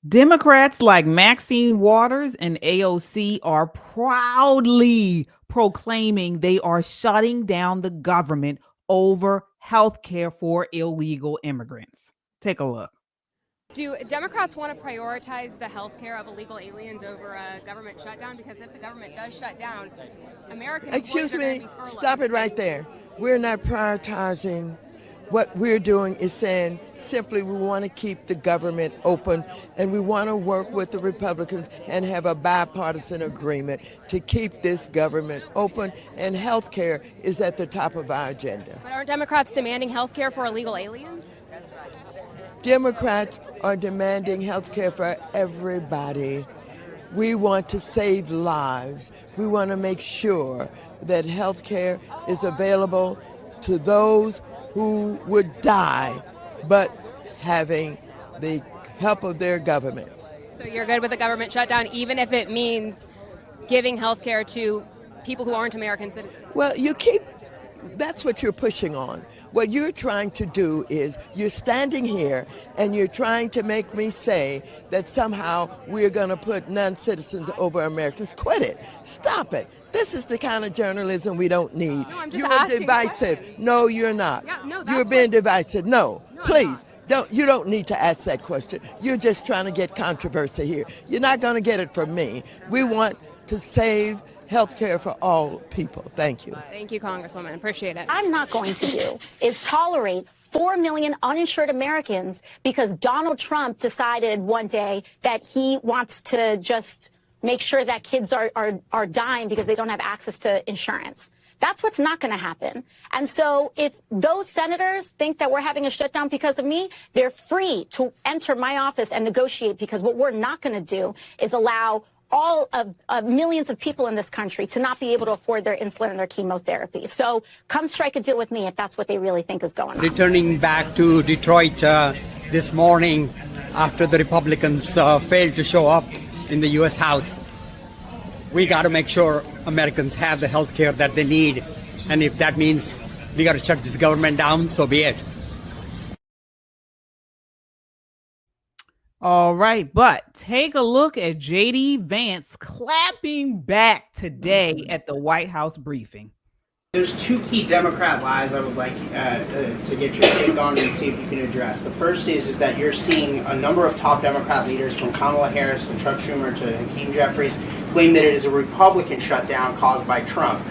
Democrats like Maxine Waters and AOC are proudly proclaiming they are shutting down the government over health care for illegal immigrants. Take a look. Do Democrats want to prioritize the health care of illegal aliens over a government shutdown? Because if the government does shut down, American Excuse employees are going me, to be furloughed. stop it right there. We're not prioritizing. What we're doing is saying simply we want to keep the government open and we want to work with the Republicans and have a bipartisan agreement to keep this government open, and health care is at the top of our agenda. But aren't Democrats demanding health care for illegal aliens? Democrats are demanding health care for everybody. We want to save lives. We want to make sure that health care is available to those who would die, but having the help of their government. So you're good with the government shutdown, even if it means giving health care to people who aren't American citizens? Well, that's what you're pushing on. What you're trying to do is you're standing here and you're trying to make me say that somehow we're going to put non-citizens over Americans. Quit it. Stop it. This is the kind of journalism we don't need. No, I'm just You're divisive. No, you're not. Yeah, no, You're being divisive. No, No, please. You don't need to ask that question. You're just trying to get controversy here. You're not going to get it from me. We want to save health care for all people. Thank you. Thank you, Congresswoman. Appreciate it. I'm not going to do is tolerate 4 million uninsured Americans because Donald Trump decided one day that he wants to just make sure that kids are dying because they don't have access to insurance. That's what's not going to happen. And so if those senators think that we're having a shutdown because of me, they're free to enter my office and negotiate, because what we're not going to do is allow all of millions of people in this country to not be able to afford their insulin and their chemotherapy. So come strike a deal with me if that's what they really think is going on. Returning back to Detroit this morning after the Republicans failed to show up in the U.S. House, we got to make sure Americans have the health care that they need. And if that means we got to shut this government down, so be it. All right, but take a look at J.D. Vance clapping back today at the White House briefing. There's two key Democrat lies I would like to get your take on and see if you can address. The first is that you're seeing a number of top Democrat leaders, from Kamala Harris and Chuck Schumer to Hakeem Jeffries, claim that it is a Republican shutdown caused by Trump.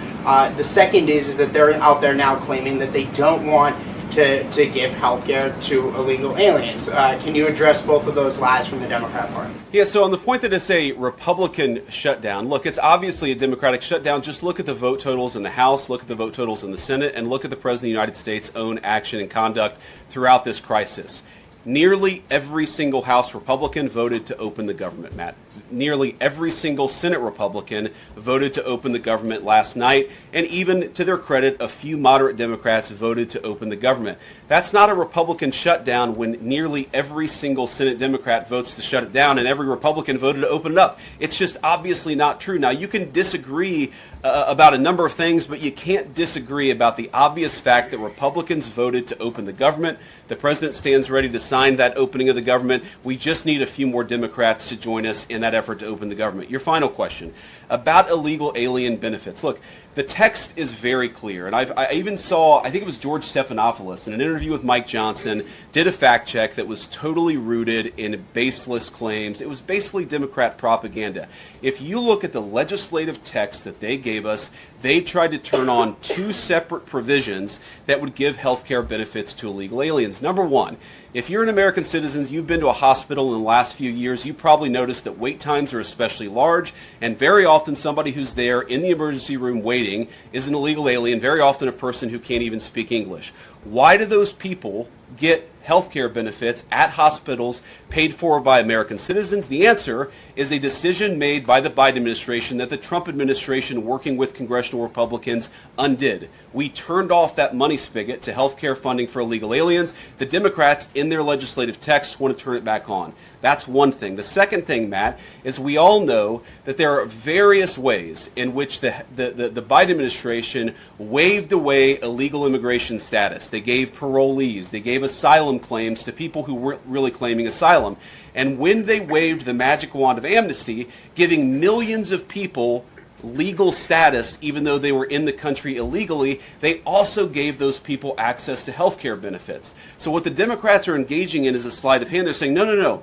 The second is that they're out there now claiming that they don't want to give health care to illegal aliens. Can you address both of those lies from the Democrat Party? Yeah, so on the point that it's a Republican shutdown, look, it's obviously a Democratic shutdown. Just look at the vote totals in the House, look at the vote totals in the Senate, and look at the President of the United States' own action and conduct throughout this crisis. Nearly every single House Republican voted to open the government, Matt. Nearly every single Senate Republican voted to open the government last night, and even to their credit, a few moderate Democrats voted to open the government. That's not a Republican shutdown when nearly every single Senate Democrat votes to shut it down and every Republican voted to open it up. It's just obviously not true. Now, you can disagree about a number of things, but you can't disagree about the obvious fact that Republicans voted to open the government. The president stands ready to sign that opening of the government. We just need a few more Democrats to join us in that effort to open the government. Your final question about illegal alien benefits. Look, the text is very clear, and I even saw, I think it was George Stephanopoulos in an interview with Mike Johnson, did a fact check that was totally rooted in baseless claims. It was basically Democrat propaganda. If you look at the legislative text that they gave us, they tried to turn on two separate provisions that would give health care benefits to illegal aliens. Number one, if you're an American citizen, you've been to a hospital in the last few years, you probably noticed that wait times are especially large, and very often somebody who's there in the emergency room waiting is an illegal alien, very often a person who can't even speak English. Why do those people get health care benefits at hospitals paid for by American citizens? The answer is a decision made by the Biden administration that the Trump administration, working with congressional Republicans, undid. We turned off that money spigot to health care funding for illegal aliens. The Democrats, in their legislative text, want to turn it back on. That's one thing. The second thing, Matt, is we all know that there are various ways in which the Biden administration waived away illegal immigration status. They gave parolees, they gave asylum asylum claims to people who weren't really claiming asylum. And when they waved the magic wand of amnesty, giving millions of people legal status even though they were in the country illegally, they also gave those people access to health care benefits. So what the Democrats are engaging in is a sleight of hand. They're saying, no.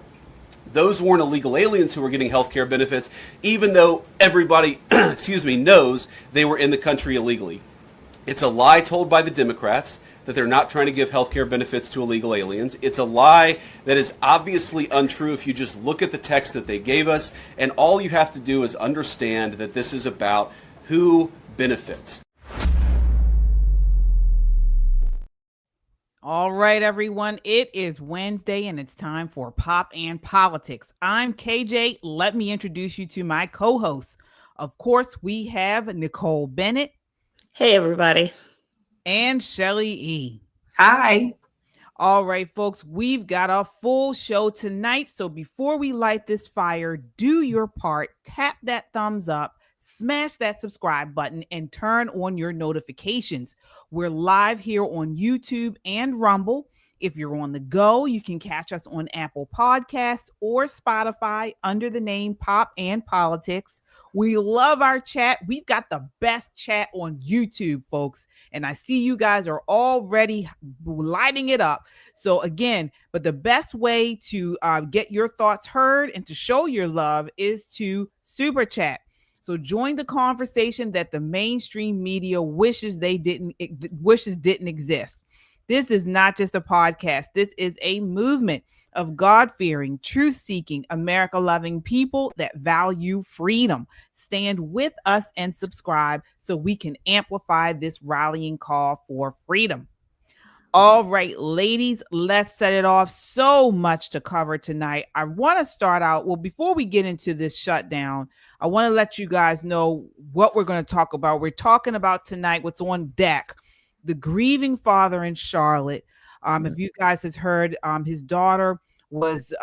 Those weren't illegal aliens who were getting health care benefits, even though everybody, knows they were in the country illegally. It's a lie told by the Democrats that they're not trying to give health care benefits to illegal aliens. It's a lie that is obviously untrue if you just look at the text that they gave us, and all you have to do is understand that this is about who benefits. All right, everyone. It is Wednesday and it's time for Pop and Politics. I'm KJ. Let me introduce you to my co-hosts. Of course, we have Nicole Bennett. Hey, everybody. And Shelly E. Hi. All right, folks, we've got a full show tonight. So before we light this fire, do your part, tap that thumbs up, smash that subscribe button, and turn on your notifications. We're live here on YouTube and Rumble. If you're on the go, you can catch us on Apple Podcasts or Spotify under the name Pop and Politics. We love our chat. We've got the best chat on YouTube, folks. And I see you guys are already lighting it up. So again, but the best way to get your thoughts heard and to show your love is to super chat. So join the conversation that the mainstream media wishes didn't exist. This is not just a podcast. This is a movement of God-fearing, truth-seeking, America-loving people that value freedom. Stand with us and subscribe so we can amplify this rallying call for freedom. All right, ladies, let's set it off. So much to cover tonight. I want to start out, before we get into this shutdown, I want to let you guys know what we're going to talk about. We're talking about tonight what's on deck, the grieving father in Charlotte. If you guys have heard, his daughter was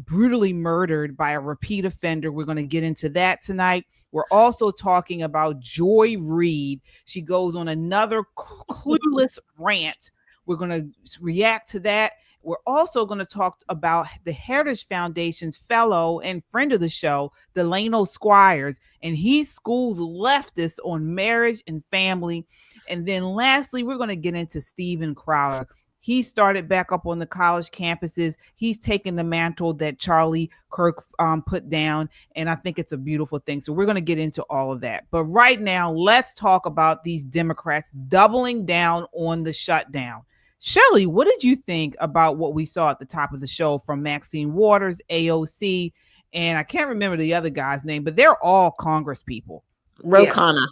brutally murdered by a repeat offender. We're going to get into that tonight. We're also talking about Joy Reid. She goes on another clueless rant. We're going to react to that. We're also going to talk about the Heritage Foundation's fellow and friend of the show, Delano Squires, and he schools leftists on marriage and family. And then lastly, we're going to get into Steven Crowder. He started back up on the college campuses. He's taken the mantle that Charlie Kirk put down, and I think it's a beautiful thing. So we're going to get into all of that. But right now, let's talk about these Democrats doubling down on the shutdown. Shelly, what did you think about what we saw at the top of the show from Maxine Waters, AOC, and I can't remember the other guy's name, but they're all Congress people. Ro Khanna.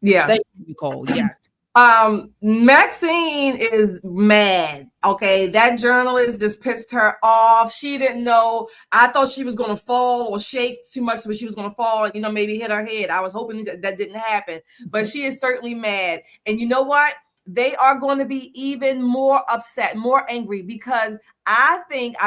Yeah. Thank you, Nicole. Yeah. Maxine is mad. Okay, that journalist just pissed her off. She didn't know. I thought she was going to fall or shake too much, but she was going to fall, maybe hit her head. I was hoping that didn't happen, but she is certainly mad. And you know what? They are going to be even more upset, more angry, because I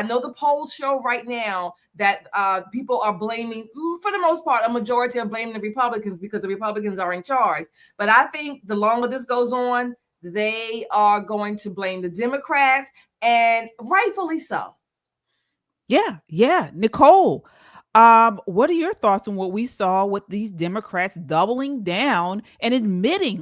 know the polls show right now that people are blaming, for the most part, a majority are blaming the Republicans because the Republicans are in charge. But I think the longer this goes on, they are going to blame the Democrats, and rightfully so. Yeah. Nicole, what are your thoughts on what we saw with these Democrats doubling down and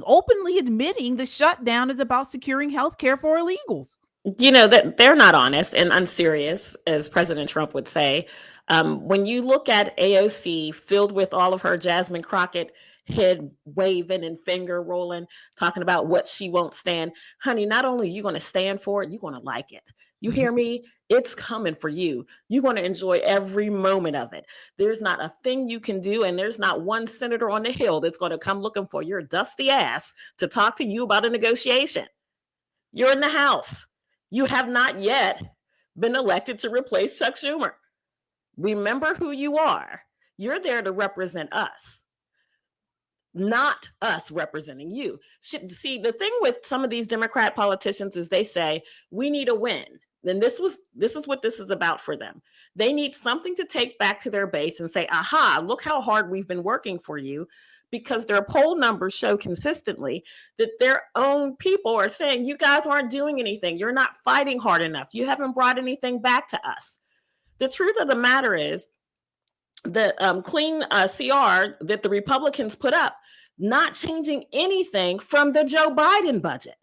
openly admitting the shutdown is about securing health care for illegals? That they're not honest and unserious, as President Trump would say. When you look at AOC filled with all of her Jasmine Crockett head waving and finger rolling, talking about what she won't stand, honey, not only are you going to stand for it, you're going to like it. You hear me? It's coming for you. You're going to enjoy every moment of it. There's not a thing you can do, and there's not one senator on the Hill that's going to come looking for your dusty ass to talk to you about a negotiation. You're in the House. You have not yet been elected to replace Chuck Schumer. Remember who you are. You're there to represent us, not us representing you. See, the thing with some of these Democrat politicians is they say, we need a win. Then this is what this is about for them. They need something to take back to their base and say, aha, look how hard we've been working for you, because their poll numbers show consistently that their own people are saying, you guys aren't doing anything. You're not fighting hard enough. You haven't brought anything back to us. The truth of the matter is the clean CR that the Republicans put up, not changing anything from the Joe Biden budget.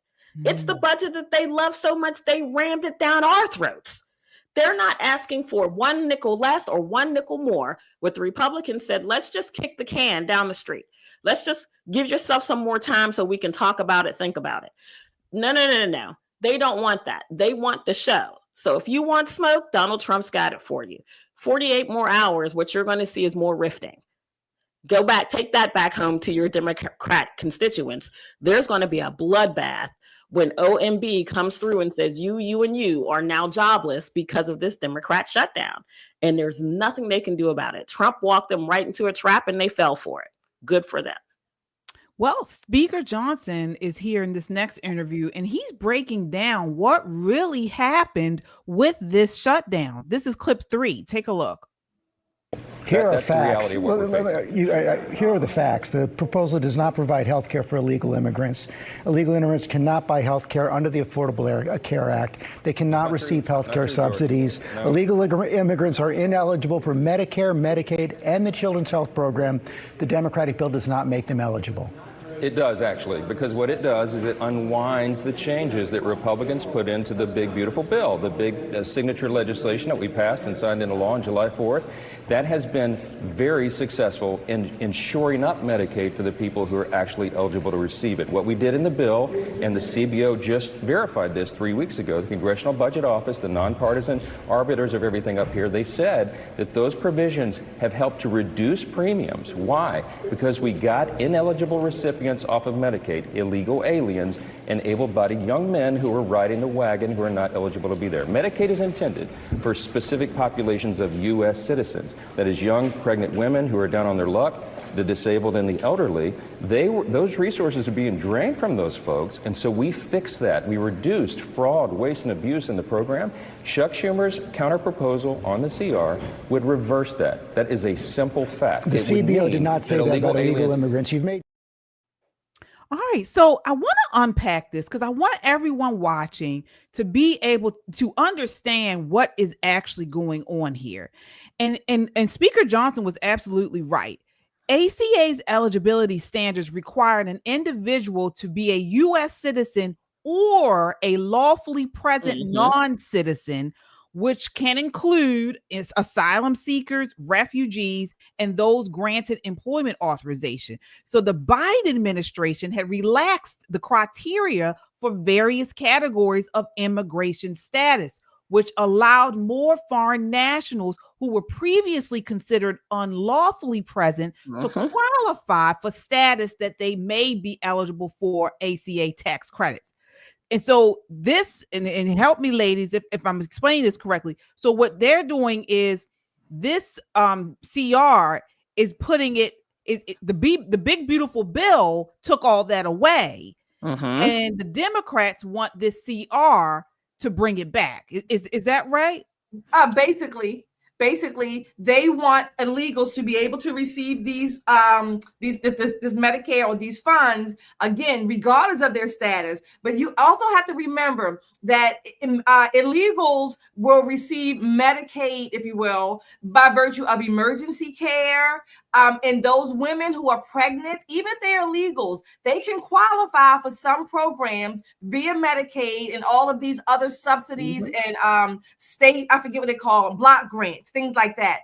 It's the budget that they love so much, they rammed it down our throats. They're not asking for one nickel less or one nickel more. What the Republicans said, let's just kick the can down the street. Let's just give yourself some more time so we can talk about it, think about it. No. They don't want that. They want the show. So if you want smoke, Donald Trump's got it for you. 48 more hours, what you're going to see is more rifting. Go back, take that back home to your Democrat constituents. There's going to be a bloodbath when OMB comes through and says, you, and you are now jobless because of this Democrat shutdown. And there's nothing they can do about it. Trump walked them right into a trap and they fell for it. Good for them. Well, Speaker Johnson is here in this next interview, and he's breaking down what really happened with this shutdown. This is clip 3. Take a look. Here are facts. Here are the facts. The proposal does not provide health care for illegal immigrants. Illegal immigrants cannot buy health care under the Affordable Care Act. They cannot receive health care subsidies. No. Illegal immigrants are ineligible for Medicare, Medicaid, and the Children's Health Program. The Democratic bill does not make them eligible. It does, actually, because what it does is it unwinds the changes that Republicans put into the big, beautiful bill, the big signature legislation that we passed and signed into law on July 4th. That has been very successful in shoring up Medicaid for the people who are actually eligible to receive it. What we did in the bill, and the CBO just verified this 3 weeks ago, the Congressional Budget Office, the nonpartisan arbiters of everything up here, they said that those provisions have helped to reduce premiums. Why? Because we got ineligible recipients off of Medicaid, illegal aliens, and able-bodied young men who are riding the wagon who are not eligible to be there. Medicaid is intended for specific populations of U.S. citizens. That is young, pregnant women who are down on their luck, the disabled and the elderly. Those resources are being drained from those folks, and so we fixed that. We reduced fraud, waste, and abuse in the program. Chuck Schumer's counterproposal on the CR would reverse that. That is a simple fact. The CBO did not say that about illegal immigrants. You've made. All right, so I want to unpack this because I want everyone watching to be able to understand what is actually going on here. And Speaker Johnson was absolutely right. ACA's eligibility standards required an individual to be a U.S. citizen or a lawfully present non-citizen, which can include asylum seekers, refugees, and those granted employment authorization. So the Biden administration had relaxed the criteria for various categories of immigration status, which allowed more foreign nationals who were previously considered unlawfully present to qualify for status that they may be eligible for ACA tax credits. And so this, and help me ladies, if I'm explaining this correctly. So what they're doing is this CR is putting the big, beautiful bill took all that away. And the Democrats want this CR to bring it back. Is that right? Basically, they want illegals to be able to receive this Medicare or these funds, again, regardless of their status. But you also have to remember that illegals will receive Medicaid, if you will, by virtue of emergency care. And those women who are pregnant, even if they're illegals, they can qualify for some programs via Medicaid and all of these other subsidies and state, I forget what they call them, block grants, things like that.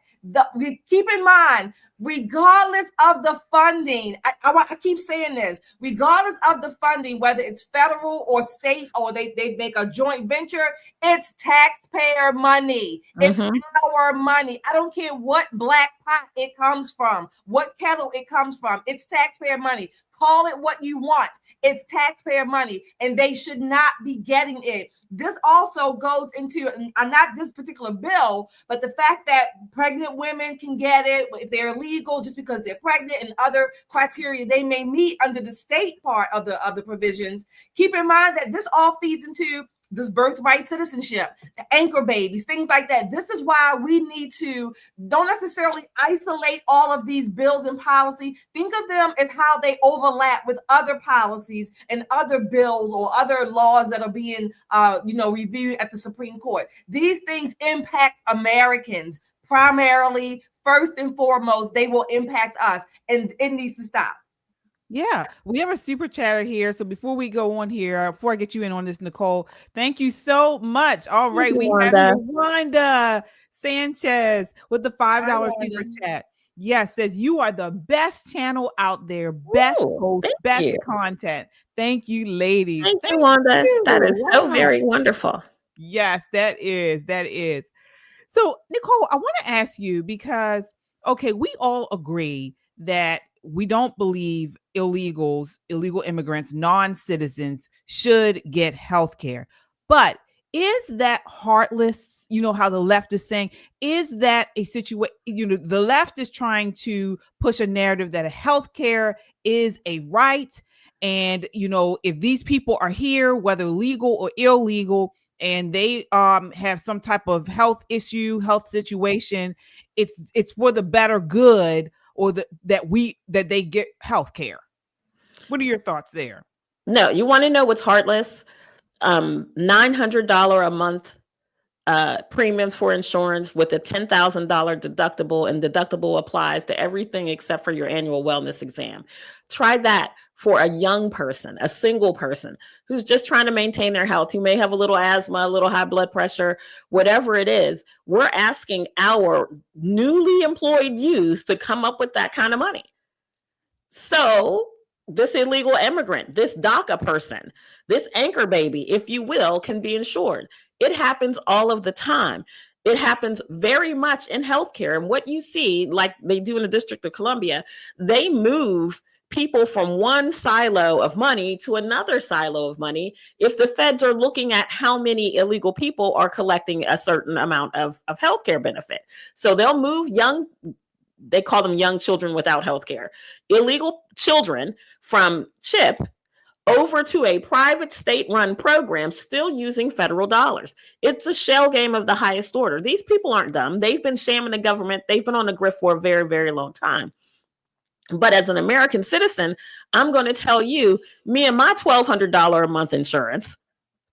Keep in mind, regardless of the funding, I keep saying this, regardless of the funding, whether it's federal or state or they make a joint venture, it's taxpayer money. It's our money. I don't care what black pot it comes from, what kettle it comes from. It's taxpayer money. Call it what you want. It's taxpayer money, and they should not be getting it. This also goes into, not this particular bill, but the fact that pregnant women can get it if they're illegal just because they're pregnant and other criteria they may meet under the state part of the provisions. Keep in mind that this all feeds into this birthright citizenship, the anchor babies, things like that. This is why we need to don't necessarily isolate all of these bills and policy. Think of them as how they overlap with other policies and other bills or other laws that are being, reviewed at the Supreme Court. These things impact Americans primarily. First and foremost, they will impact us, and it needs to stop. Yeah, we have a super chatter here. So before we go on here, before I get you in on this, Nicole, thank you so much. All right, we have Wanda Sanchez with the $5 super chat. Yes, says you are the best channel out there, best host, best content. Thank you, ladies. Thank you, Wanda. That is so very wonderful. Yes, that is. So, Nicole, I want to ask you because, okay, we all agree that we don't believe illegal immigrants, non-citizens should get health care. But is that heartless? You know how the left is saying, is that a situation? The left is trying to push a narrative that a health care is a right. And, if these people are here, whether legal or illegal, and they have some type of health issue, health situation, it's for the better good, or that they get health care. What are your thoughts there? No, you want to know what's heartless? $900 a month premiums for insurance with a $10,000 deductible, and deductible applies to everything except for your annual wellness exam. Try that for a young person, a single person who's just trying to maintain their health, who may have a little asthma, a little high blood pressure, whatever it is. We're asking our newly employed youth to come up with that kind of money. So this illegal immigrant, this DACA person, this anchor baby, if you will, can be insured. It happens all of the time. It happens very much in healthcare. And what you see, like they do in the District of Columbia, they move people from one silo of money to another silo of money if the feds are looking at how many illegal people are collecting a certain amount of healthcare benefit. So they'll move they call them young children without healthcare, illegal children from CHIP over to a private state-run program still using federal dollars. It's a shell game of the highest order. These people aren't dumb. They've been shamming the government. They've been on the grift for a very, very long time. But as an American citizen, I'm going to tell you, me and my $1,200 a month insurance,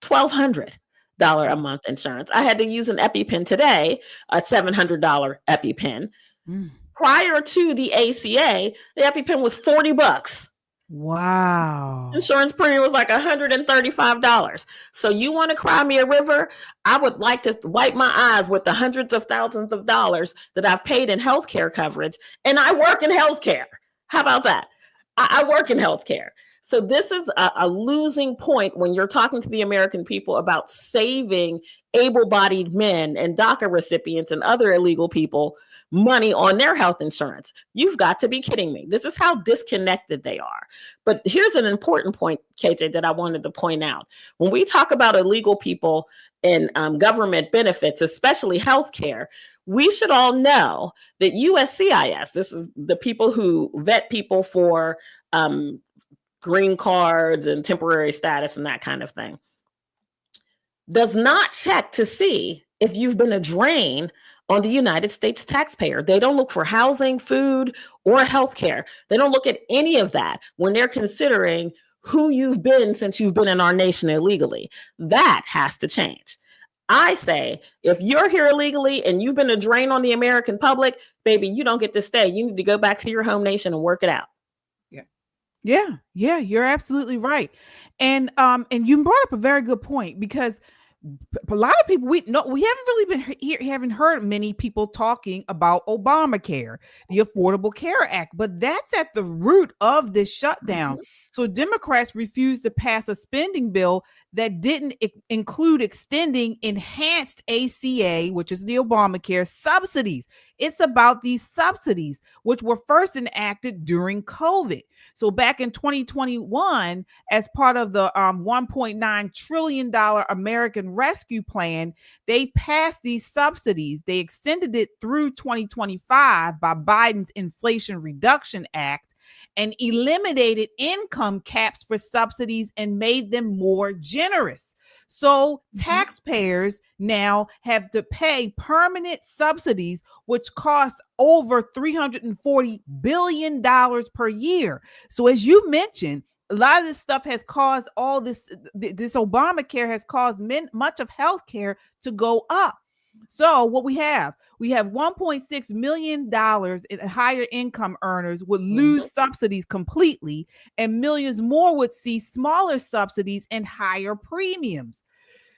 $1,200 a month insurance. I had to use an EpiPen today, a $700 EpiPen. Prior to the ACA, the EpiPen was $40. Wow. Insurance premium was like $135. So you want to cry me a river? I would like to wipe my eyes with the hundreds of thousands of dollars that I've paid in healthcare coverage. And I work in healthcare. How about that? I work in healthcare. So this is a losing point when you're talking to the American people about saving able-bodied men and DACA recipients and other illegal people money on their health insurance. You've got to be kidding me. This is how disconnected they are. But here's an important point, KJ, that I wanted to point out. When we talk about illegal people and government benefits, especially healthcare, we should all know that USCIS, this is the people who vet people for green cards and temporary status and that kind of thing, does not check to see if you've been a drain on the United States taxpayer. They don't look for housing, food, or healthcare. They don't look at any of that when they're considering who you've been since you've been in our nation illegally. That has to change. I say, if you're here illegally and you've been a drain on the American public, baby, you don't get to stay. You need to go back to your home nation and work it out. Yeah, you're absolutely right. And you brought up a very good point, because a lot of people, we haven't really been here, haven't heard many people talking about Obamacare, the Affordable Care Act, but that's at the root of this shutdown. So Democrats refused to pass a spending bill that didn't include extending enhanced ACA, which is the Obamacare subsidies. It's about these subsidies, which were first enacted during COVID. So back in 2021, as part of the $1.9 trillion American Rescue Plan, they passed these subsidies. They extended it through 2025 by Biden's Inflation Reduction Act, and eliminated income caps for subsidies and made them more generous. So taxpayers now have to pay permanent subsidies, which cost over $340 billion per year. So as you mentioned, a lot of this stuff has caused all this Obamacare has caused much of healthcare to go up. So what we have $1.6 million in higher income earners would lose subsidies completely, and millions more would see smaller subsidies and higher premiums.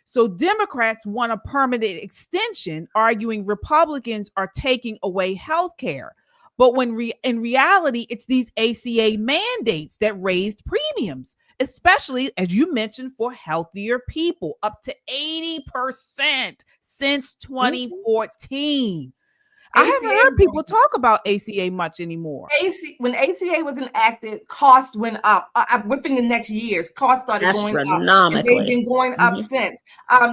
So Democrats want a permanent extension, arguing Republicans are taking away health care. But when in reality, it's these ACA mandates that raised premiums, especially, as you mentioned, for healthier people, up to 80% since 2014. I haven't heard people talk about ACA much anymore. When ACA was enacted, costs went up. Within the next years, costs started going up. And they've been going up since.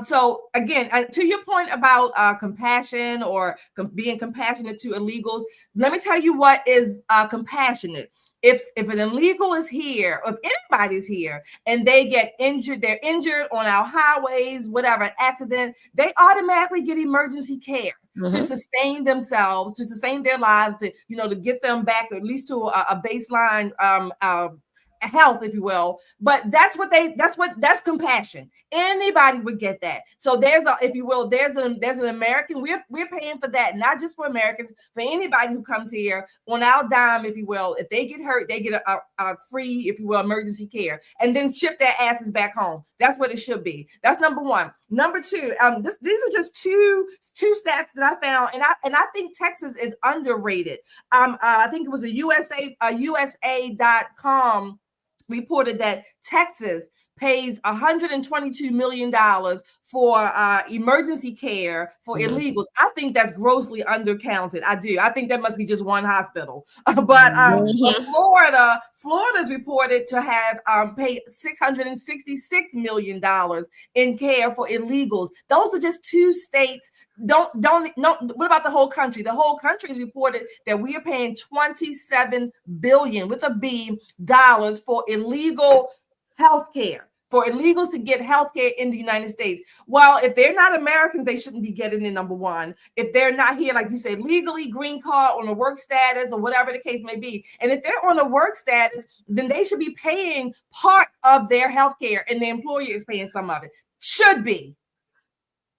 So again, to your point about compassion or being compassionate to illegals, let me tell you what is compassionate. If an illegal is here, or if anybody's here, and they get injured, they're injured on our highways, whatever, accident, they automatically get emergency care to sustain themselves, to sustain their lives, to get them back at least to a baseline health, if you will. But that's compassion. Anybody would get that. So there's an American, we're paying for that, not just for Americans, for anybody who comes here on our dime, if you will. If they get hurt, they get a free, if you will, emergency care, and then ship their asses back home. That's what it should be. That's number one. Number two, these are just two stats that I found, and I think Texas is underrated. I think it was a USA.com reported that Texas pays $122 million for emergency care for illegals. I think that's grossly undercounted. I do. I think that must be just one hospital. But Florida's reported to have paid $666 million in care for illegals. Those are just two states. Don't. What about the whole country? The whole country is reported that we are paying $27 billion with a B dollars for illegal health care, for illegals to get health care in the United States. Well, if they're not Americans, they shouldn't be getting it, number one. If they're not here, like you said, legally, green card, on a work status, or whatever the case may be. And if they're on a work status, then they should be paying part of their health care, and the employer is paying some of it. Should be.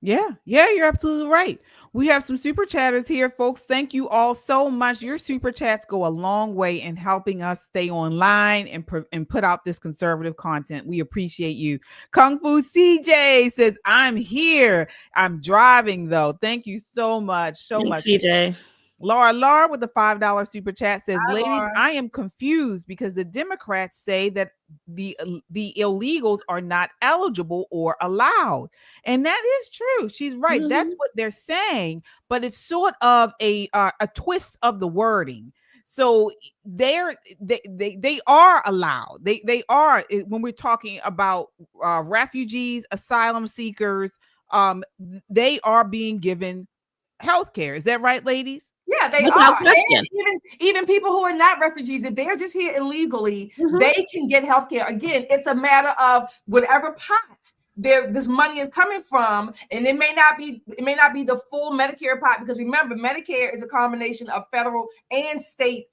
Yeah, you're absolutely right. We have some super chatters here, folks. Thank you all so much. Your super chats go a long way in helping us stay online and put out this conservative content. We appreciate you. Kung Fu CJ says, I'm here. I'm driving though. Thank you so much. Thanks, CJ. Laura with the $5 super chat says, Hi, ladies, Laura. I am confused because the Democrats say that the illegals are not eligible or allowed. And that is true. She's right. That's what they're saying, but it's sort of a twist of the wording. So they are allowed. They are, when we're talking about refugees, asylum seekers, they are being given health care. Is that right, ladies? Yeah, they Without are. question. And even people who are not refugees, if they're just here illegally, they can get health care. Again, it's a matter of whatever pot this money is coming from, and it may not be the full Medicare pot, because remember, Medicare is a combination of federal and state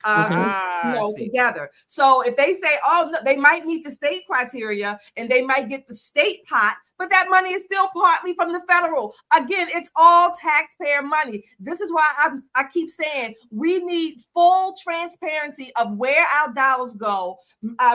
together. So if they say, oh no, they might meet the state criteria and they might get the state pot, but that money is still partly from the federal. Again, it's all taxpayer money. This is why I keep saying we need full transparency of where our dollars go,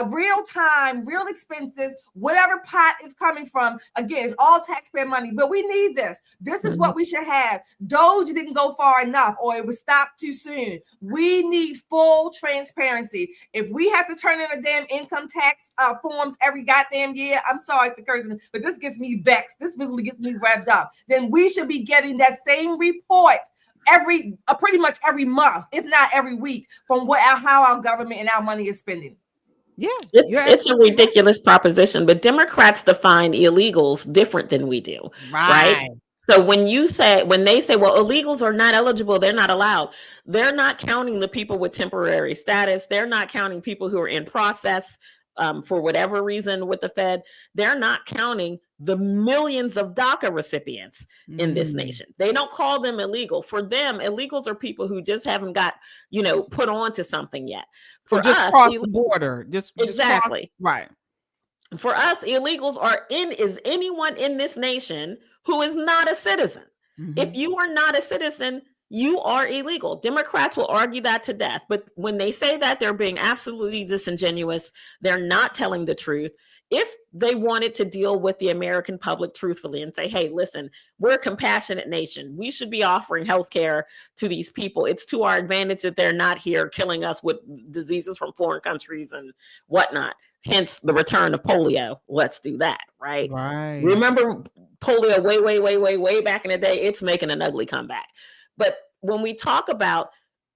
real time, real expenses, whatever pot is coming from. Again, it's all taxpayer money, but we need this. This is what we should have. Doge didn't go far enough, or it was stopped too soon. We need full transparency. If we have to turn in a damn income tax forms every goddamn year, I'm sorry for cursing, but this gets me vexed. This really gets me revved up. Then we should be getting that same report pretty much every month, if not every week, from how our government and our money is spending. Yeah, it's a ridiculous proposition, but Democrats define illegals different than we do, right? So when they say, well, illegals are not eligible, they're not allowed, they're not counting the people with temporary status. They're not counting people who are in process for whatever reason with the Fed, they're not counting the millions of DACA recipients in this nation. They don't call them illegal. For them, illegals are people who just haven't got, put on to something yet. For just us, cross the border. Exactly. Right. For us, illegals is anyone in this nation who is not a citizen. If you are not a citizen, you are illegal. Democrats will argue that to death. But when they say that, they're being absolutely disingenuous. They're not telling the truth. If they wanted to deal with the American public truthfully and say, hey, listen, we're a compassionate nation. We should be offering health care to these people. It's to our advantage that they're not here killing us with diseases from foreign countries and whatnot. Hence the return of polio. Let's do that, right? Right. Remember polio way back in the day? It's making an ugly comeback. But when we talk about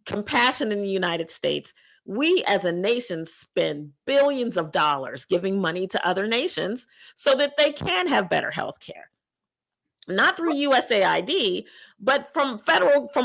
compassion in the United States, we as a nation spend billions of dollars giving money to other nations so that they can have better health care. Not through USAID, but from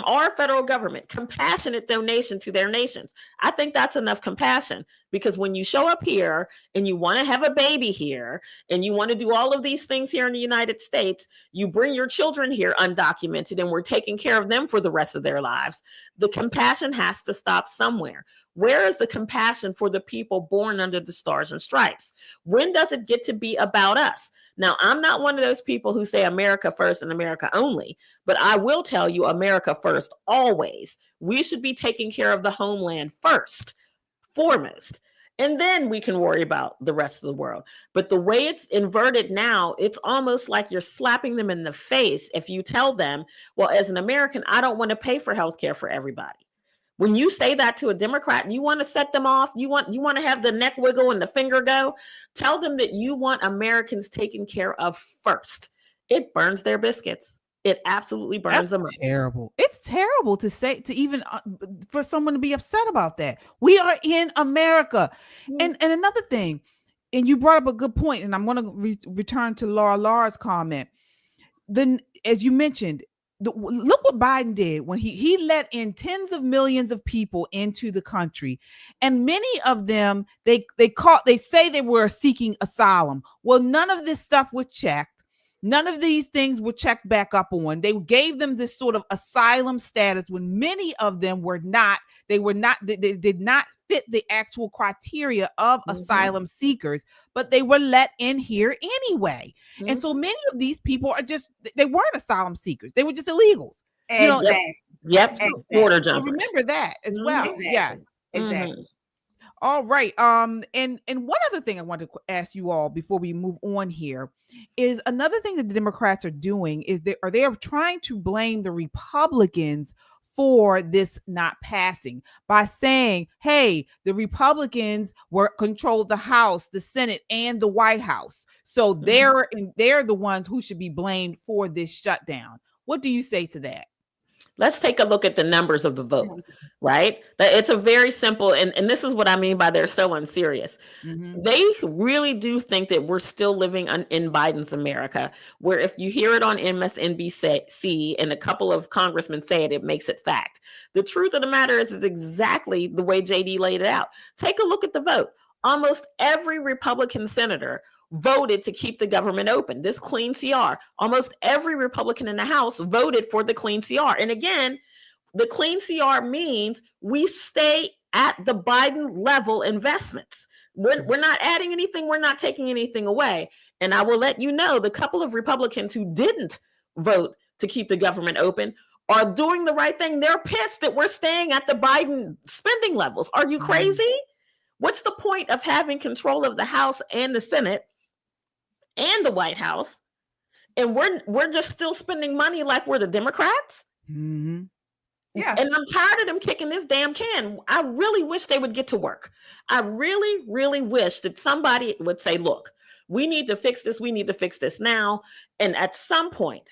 our federal government, compassionate donation to their nations. I think that's enough compassion, because when you show up here and you want to have a baby here and you want to do all of these things here in the United States, you bring your children here undocumented and we're taking care of them for the rest of their lives. The compassion has to stop somewhere. Where is the compassion for the people born under the stars and stripes? When does it get to be about us? Now, I'm not one of those people who say America first and America only, but I will tell you America first always. We should be taking care of the homeland first, foremost, and then we can worry about the rest of the world. But the way it's inverted now, it's almost like you're slapping them in the face if you tell them, well, as an American, I don't want to pay for healthcare for everybody. When you say that to a Democrat, you want to set them off, you want to have the neck wiggle and the finger go, tell them that you want Americans taken care of first. It burns their biscuits. It absolutely burns them up. Terrible. It's terrible to say, to even for someone to be upset about that. We are in America. And another thing, and you brought up a good point, and I'm going to return to Laura's comment. Then, as you mentioned, look what Biden did when he let in tens of millions of people into the country, and many of them they say they were seeking asylum. Well, none of this stuff was checked. None of these things were checked back up on. They gave them this sort of asylum status when many of them were not. They did not fit the actual criteria of asylum seekers, but they were let in here anyway. And so many of these people they weren't asylum seekers. They were just illegals. Exactly. Yep. Border jumpers. Remember that as well. Exactly. Yeah. Exactly. All right. And one other thing I want to ask you all before we move on here is another thing that the Democrats are doing is they are trying to blame the Republicans for this not passing by saying, hey, the Republicans controlled the House, the Senate, and the White House. So they're the ones who should be blamed for this shutdown. What do you say to that? Let's take a look at the numbers of the vote, right? It's a very simple, and this is what I mean by they're so unserious. They really do think that we're still living in Biden's America, where if you hear it on MSNBC and a couple of congressmen say it, it makes it fact. The truth of the matter is exactly the way JD laid it out. Take a look at the vote. Almost every Republican senator voted to keep the government open. This clean CR. Almost every Republican in the House voted for the clean CR. And again, the clean CR means we stay at the Biden level investments. We're not adding anything. We're not taking anything away. And I will let you know, the couple of Republicans who didn't vote to keep the government open are doing the right thing. They're pissed that we're staying at the Biden spending levels. Are you crazy? What's the point of having control of the House and the Senate and the White House, and we're just still spending money like we're the Democrats? Yeah. And I'm tired of them kicking this damn can. I really wish they would get to work. I really, really wish that somebody would say, look, we need to fix this. We need to fix this now. And at some point,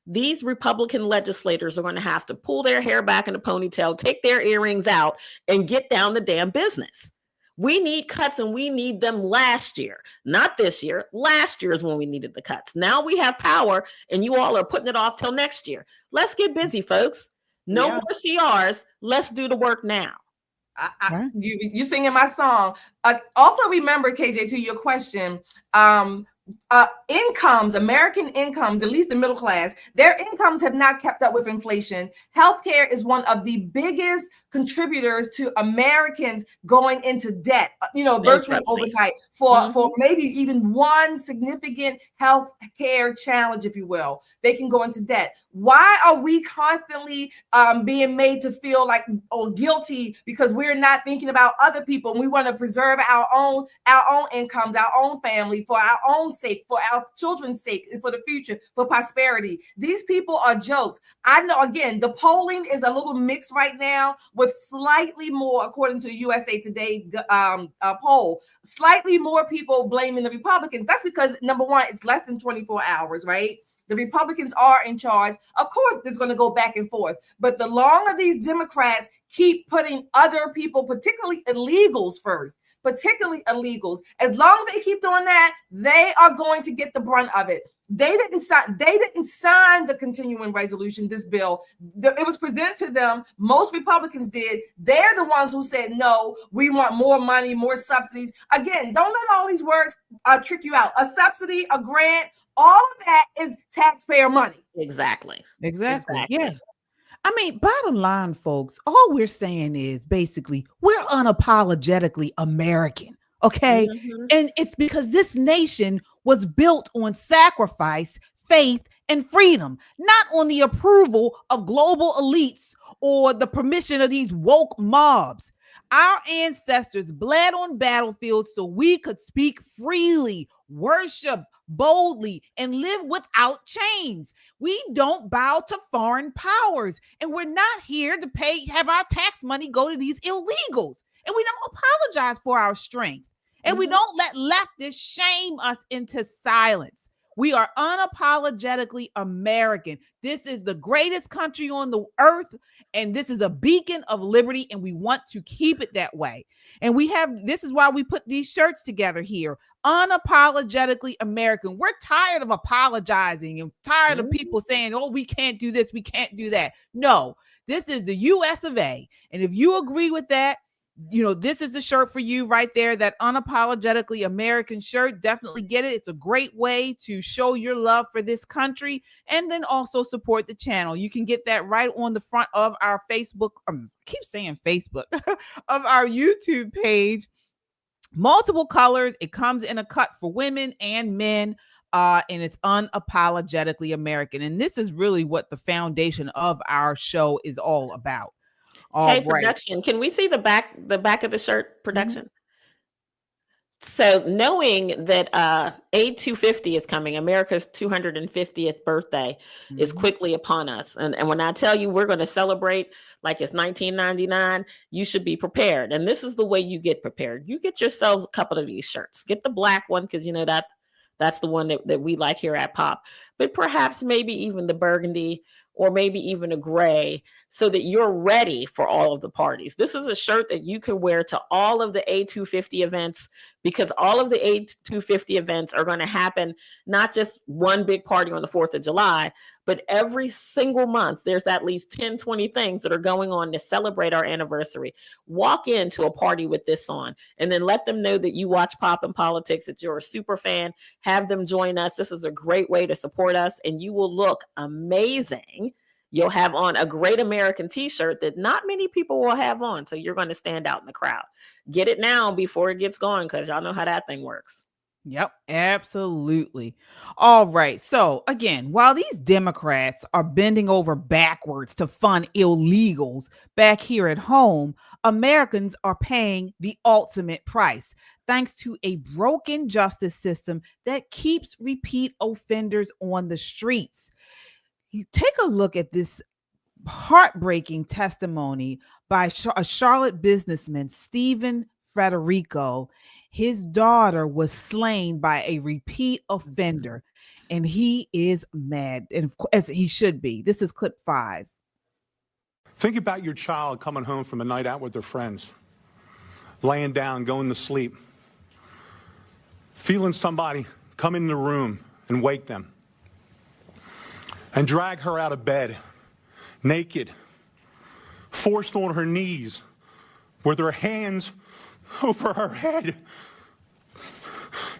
these Republican legislators are going to have to pull their hair back in a ponytail, take their earrings out, and get down the damn business. We need cuts, and we need them last year, not this year. Last year is when we needed the cuts. Now we have power, and you all are putting it off till next year. Let's get busy, folks. No more CRs. Let's do the work now. You singing my song. Also remember, KJ, to your question, incomes, American incomes, at least the middle class, their incomes have not kept up with inflation. Healthcare is one of the biggest contributors to Americans going into debt, virtually overnight for maybe even one significant healthcare challenge, if you will. They can go into debt. Why are we constantly being made to feel like guilty because we're not thinking about other people and we want to preserve our own incomes, our own family, for our own sake, for our children's sake, for the future, for prosperity? These people are jokes. I know, again, the polling is a little mixed right now, with slightly more, according to USA Today poll, slightly more people blaming the Republicans. That's because, number one, it's less than 24 hours, right? The Republicans are in charge. Of course, it's going to go back and forth. But the longer these Democrats keep putting other people, particularly illegals first, as long as they keep doing that, they are going to get the brunt of it. They didn't sign the continuing resolution, this bill. It was presented to them. Most Republicans did. They're the ones who said, no, we want more money, more subsidies. Again, don't let all these words trick you out. A subsidy, a grant, all of that is taxpayer money. Exactly. Yeah. I mean, bottom line, folks, all we're saying is basically we're unapologetically American, okay? Mm-hmm. And it's because this nation was built on sacrifice, faith, and freedom, not on the approval of global elites or the permission of these woke mobs. Our ancestors bled on battlefields so we could speak freely, worship boldly, and live without chains. We don't bow to foreign powers, and we're not here to have our tax money go to these illegals. And we don't apologize for our strength, and we don't let leftists shame us into silence. We are unapologetically American. This is the greatest country on the earth, and this is a beacon of liberty, and we want to keep it that way. And this is why we put these shirts together here. Unapologetically American. We're tired of apologizing and tired of people saying, oh, we can't do this, we can't do that. No, this is the US of A. And if you agree with that, this is the shirt for you right there, that unapologetically American shirt. Definitely get it. It's a great way to show your love for this country and then also support the channel. You can get that right on the front of our Facebook, keep saying Facebook, of our YouTube page. Multiple colors. It comes in a cut for women and men. And it's unapologetically American. And this is really what the foundation of our show is all about. Hey, production, can we see the back of the shirt, production? So knowing that Aid 250 is coming, America's 250th birthday is quickly upon us. And when I tell you we're going to celebrate like it's 1999, you should be prepared. And this is the way you get prepared. You get yourselves a couple of these shirts. Get the black one because that's the one that we like here at Pop. But perhaps maybe even the burgundy or maybe even a gray, so that you're ready for all of the parties. This is a shirt that you can wear to all of the A250 events, because all of the A250 events are going to happen, not just one big party on the 4th of July, but every single month, there's at least 10, 20 things that are going on to celebrate our anniversary. Walk into a party with this on, and then let them know that you watch Pop and Politics, that you're a super fan. Have them join us. This is a great way to support us, and you will look amazing. You'll have on a Great American t-shirt that not many people will have on, so you're going to stand out in the crowd. Get it now before it gets going, because y'all know how that thing works. Yep, absolutely. All right. So again, while these Democrats are bending over backwards to fund illegals back here at home, Americans are paying the ultimate price, thanks to a broken justice system that keeps repeat offenders on the streets. You take a look at this heartbreaking testimony by a Charlotte businessman, Stephen Federico. His daughter was slain by a repeat offender, and he is mad, and as he should be. This is clip 5. Think about your child coming home from a night out with their friends, laying down, going to sleep, feeling somebody come in the room and wake them, and drag her out of bed, naked, forced on her knees, with her hands over her head,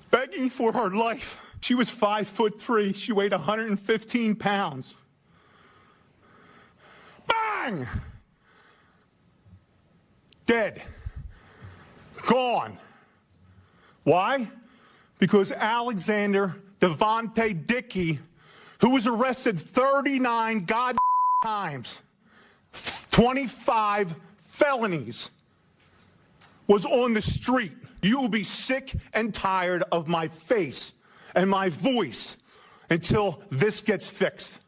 begging for her life. She was 5'3". She weighed 115 pounds. Bang! Dead. Gone. Why? Because Alexander Devontae Dickey, who was arrested 39 times, 25 felonies, was on the street. You will be sick and tired of my face and my voice until this gets fixed.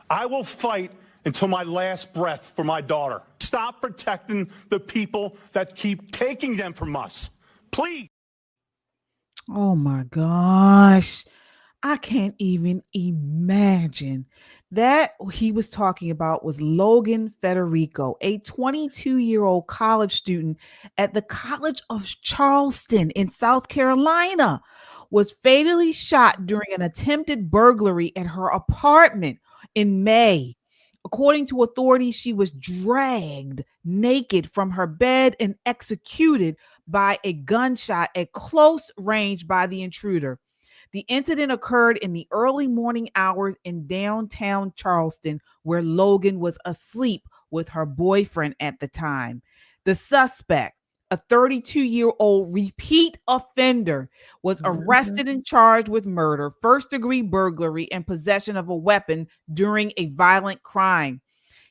I will fight until my last breath for my daughter. Stop protecting the people that keep taking them from us. Please. Oh my gosh. I can't even imagine. That he was talking about was Logan Federico, a 22-year-old college student at the College of Charleston in South Carolina, was fatally shot during an attempted burglary at her apartment in May. According to authorities, she was dragged naked from her bed and executed by a gunshot at close range by the intruder. The incident occurred in the early morning hours in downtown Charleston, where Logan was asleep with her boyfriend at the time. The suspect, a 32-year-old repeat offender, was arrested and charged with murder, first-degree burglary, and possession of a weapon during a violent crime.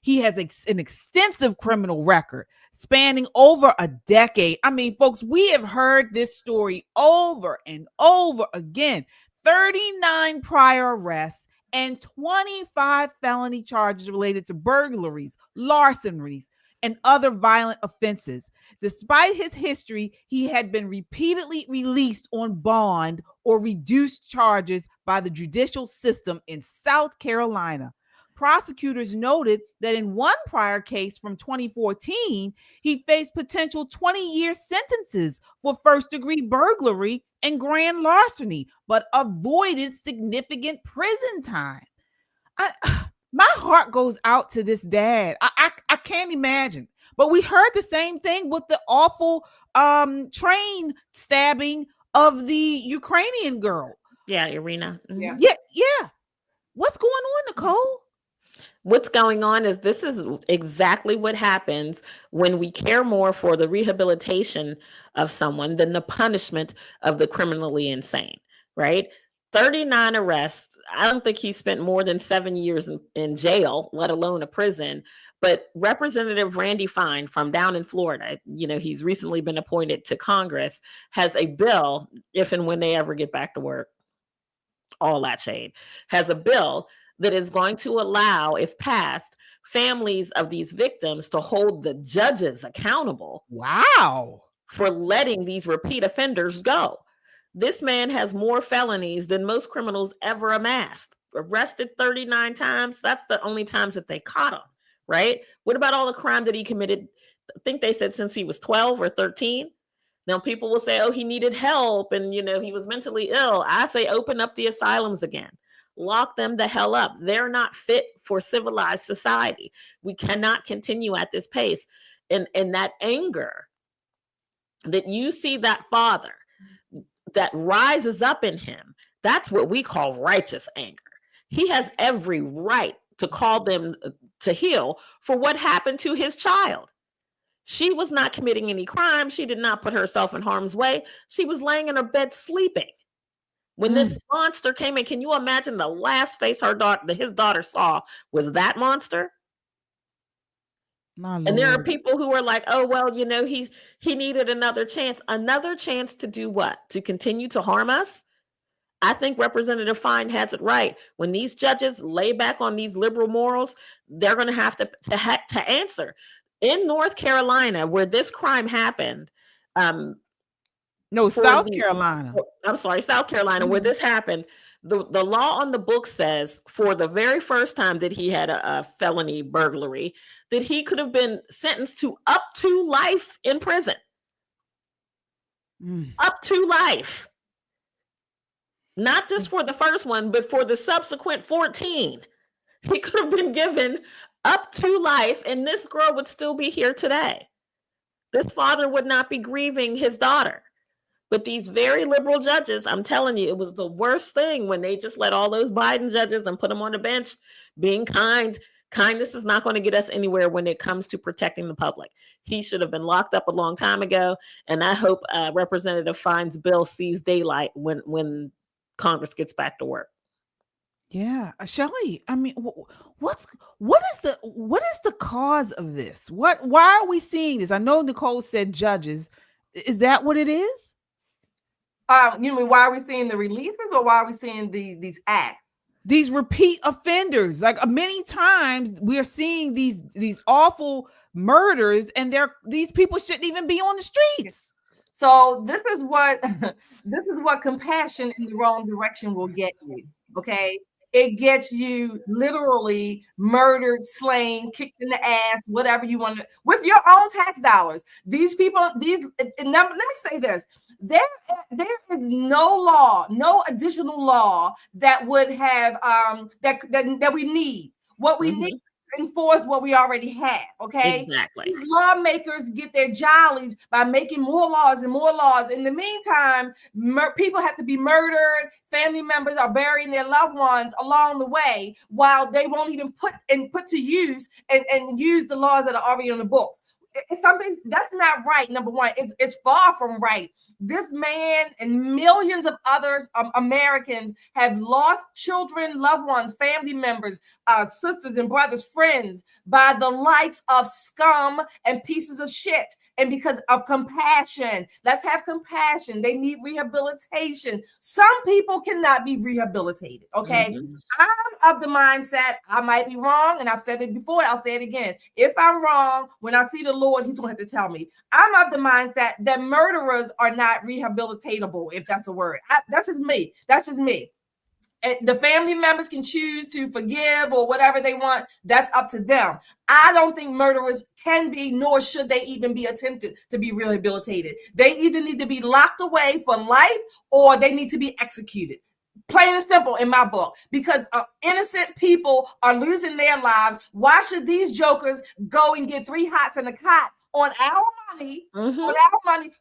He has an extensive criminal record spanning over a decade. I mean, folks, we have heard this story over and over again. 39 prior arrests and 25 felony charges related to burglaries, larcenies, and other violent offenses. Despite his history, he had been repeatedly released on bond or reduced charges by the judicial system in South Carolina. Prosecutors noted that in one prior case from 2014, he faced potential 20-year sentences for first-degree burglary and grand larceny, but avoided significant prison time. My heart goes out to this dad. I can't imagine. But we heard the same thing with the awful train stabbing of the Ukrainian girl. Yeah, Irina. Mm-hmm. Yeah. What's going on, Nicole? What's going on is this is exactly what happens when we care more for the rehabilitation of someone than the punishment of the criminally insane, right? 39 arrests. I don't think he spent more than 7 years in jail, let alone a prison. But Representative Randy Fine from down in Florida, he's recently been appointed to Congress, has a bill, if and when they ever get back to work, all that shade, has a bill that is going to allow, if passed, families of these victims to hold the judges accountable. Wow. For letting these repeat offenders go. This man has more felonies than most criminals ever amassed. Arrested 39 times. That's the only times that they caught him, right? What about all the crime that he committed? I think they said since he was 12 or 13. Now people will say, oh, he needed help and, he was mentally ill. I say open up the asylums again. Lock them the hell up. They're not fit for civilized society. We cannot continue at this pace. And that anger that you see that father that rises up in him, that's what we call righteous anger. He has every right to call them to heel for what happened to his child. She was not committing any crime. She did not put herself in harm's way. She was laying in her bed sleeping. When this monster came in, can you imagine the last face his daughter saw was that monster? And there are people who are like, oh, well, he needed another chance. Another chance to do what? To continue to harm us? I think Representative Fine has it right. When these judges lay back on these liberal morals, they're going to have to answer. In North Carolina, where this crime happened, South Carolina. I'm sorry, South Carolina, where this happened. The law on the book says for the very first time that he had a felony burglary, that he could have been sentenced to up to life in prison. Up to life. Not just for the first one, but for the subsequent 14. He could have been given up to life, and this girl would still be here today. this father would not be grieving his daughter. But these very liberal judges, I'm telling you, it was the worst thing when they just let all those Biden judges and put them on the bench being kind. Kindness is not going to get us anywhere when it comes to protecting the public. He should have been locked up a long time ago. And I hope Representative Fine's bill sees daylight when Congress gets back to work. Yeah, Shelley, I mean, what is the cause of this? Why are we seeing this? I know Nicole said judges. Is that what it is? You know, why are we seeing the releases, or why are we seeing these acts? These repeat offenders, like many times we are seeing these awful murders, and these people shouldn't even be on the streets. So this is what compassion in the wrong direction will get you. Okay. It gets you literally murdered, slain, kicked in the ass, whatever you want, with your own tax dollars. These people, let me say this. There is no law, no additional law that would have that we need. What we need to enforce what we already have. Okay. Exactly. These lawmakers get their jollies by making more laws and more laws. In the meantime, people have to be murdered. Family members are burying their loved ones along the way, while they won't even put to use and use the laws that are already on the books. It's something that's not right. Number one, it's far from right. This man and millions of others, Americans, have lost children, loved ones, family members, sisters and brothers, friends, by the likes of scum and pieces of shit. And because of compassion, let's have compassion. They need rehabilitation. Some people cannot be rehabilitated. Okay. I'm of the mindset, I might be wrong, and I've said it before, I'll say it again. If I'm wrong, when I see the Lord, he's going to have to tell me. I'm of the mindset that murderers are not rehabilitatable, if that's a word. That's just me. That's just me. And the family members can choose to forgive or whatever they want. That's up to them. I don't think murderers can be, nor should they even be attempted to be rehabilitated. They either need to be locked away for life, or they need to be executed. Plain and simple in my book, because innocent people are losing their lives. Why should these jokers go and get 3 hots in a cot on our money,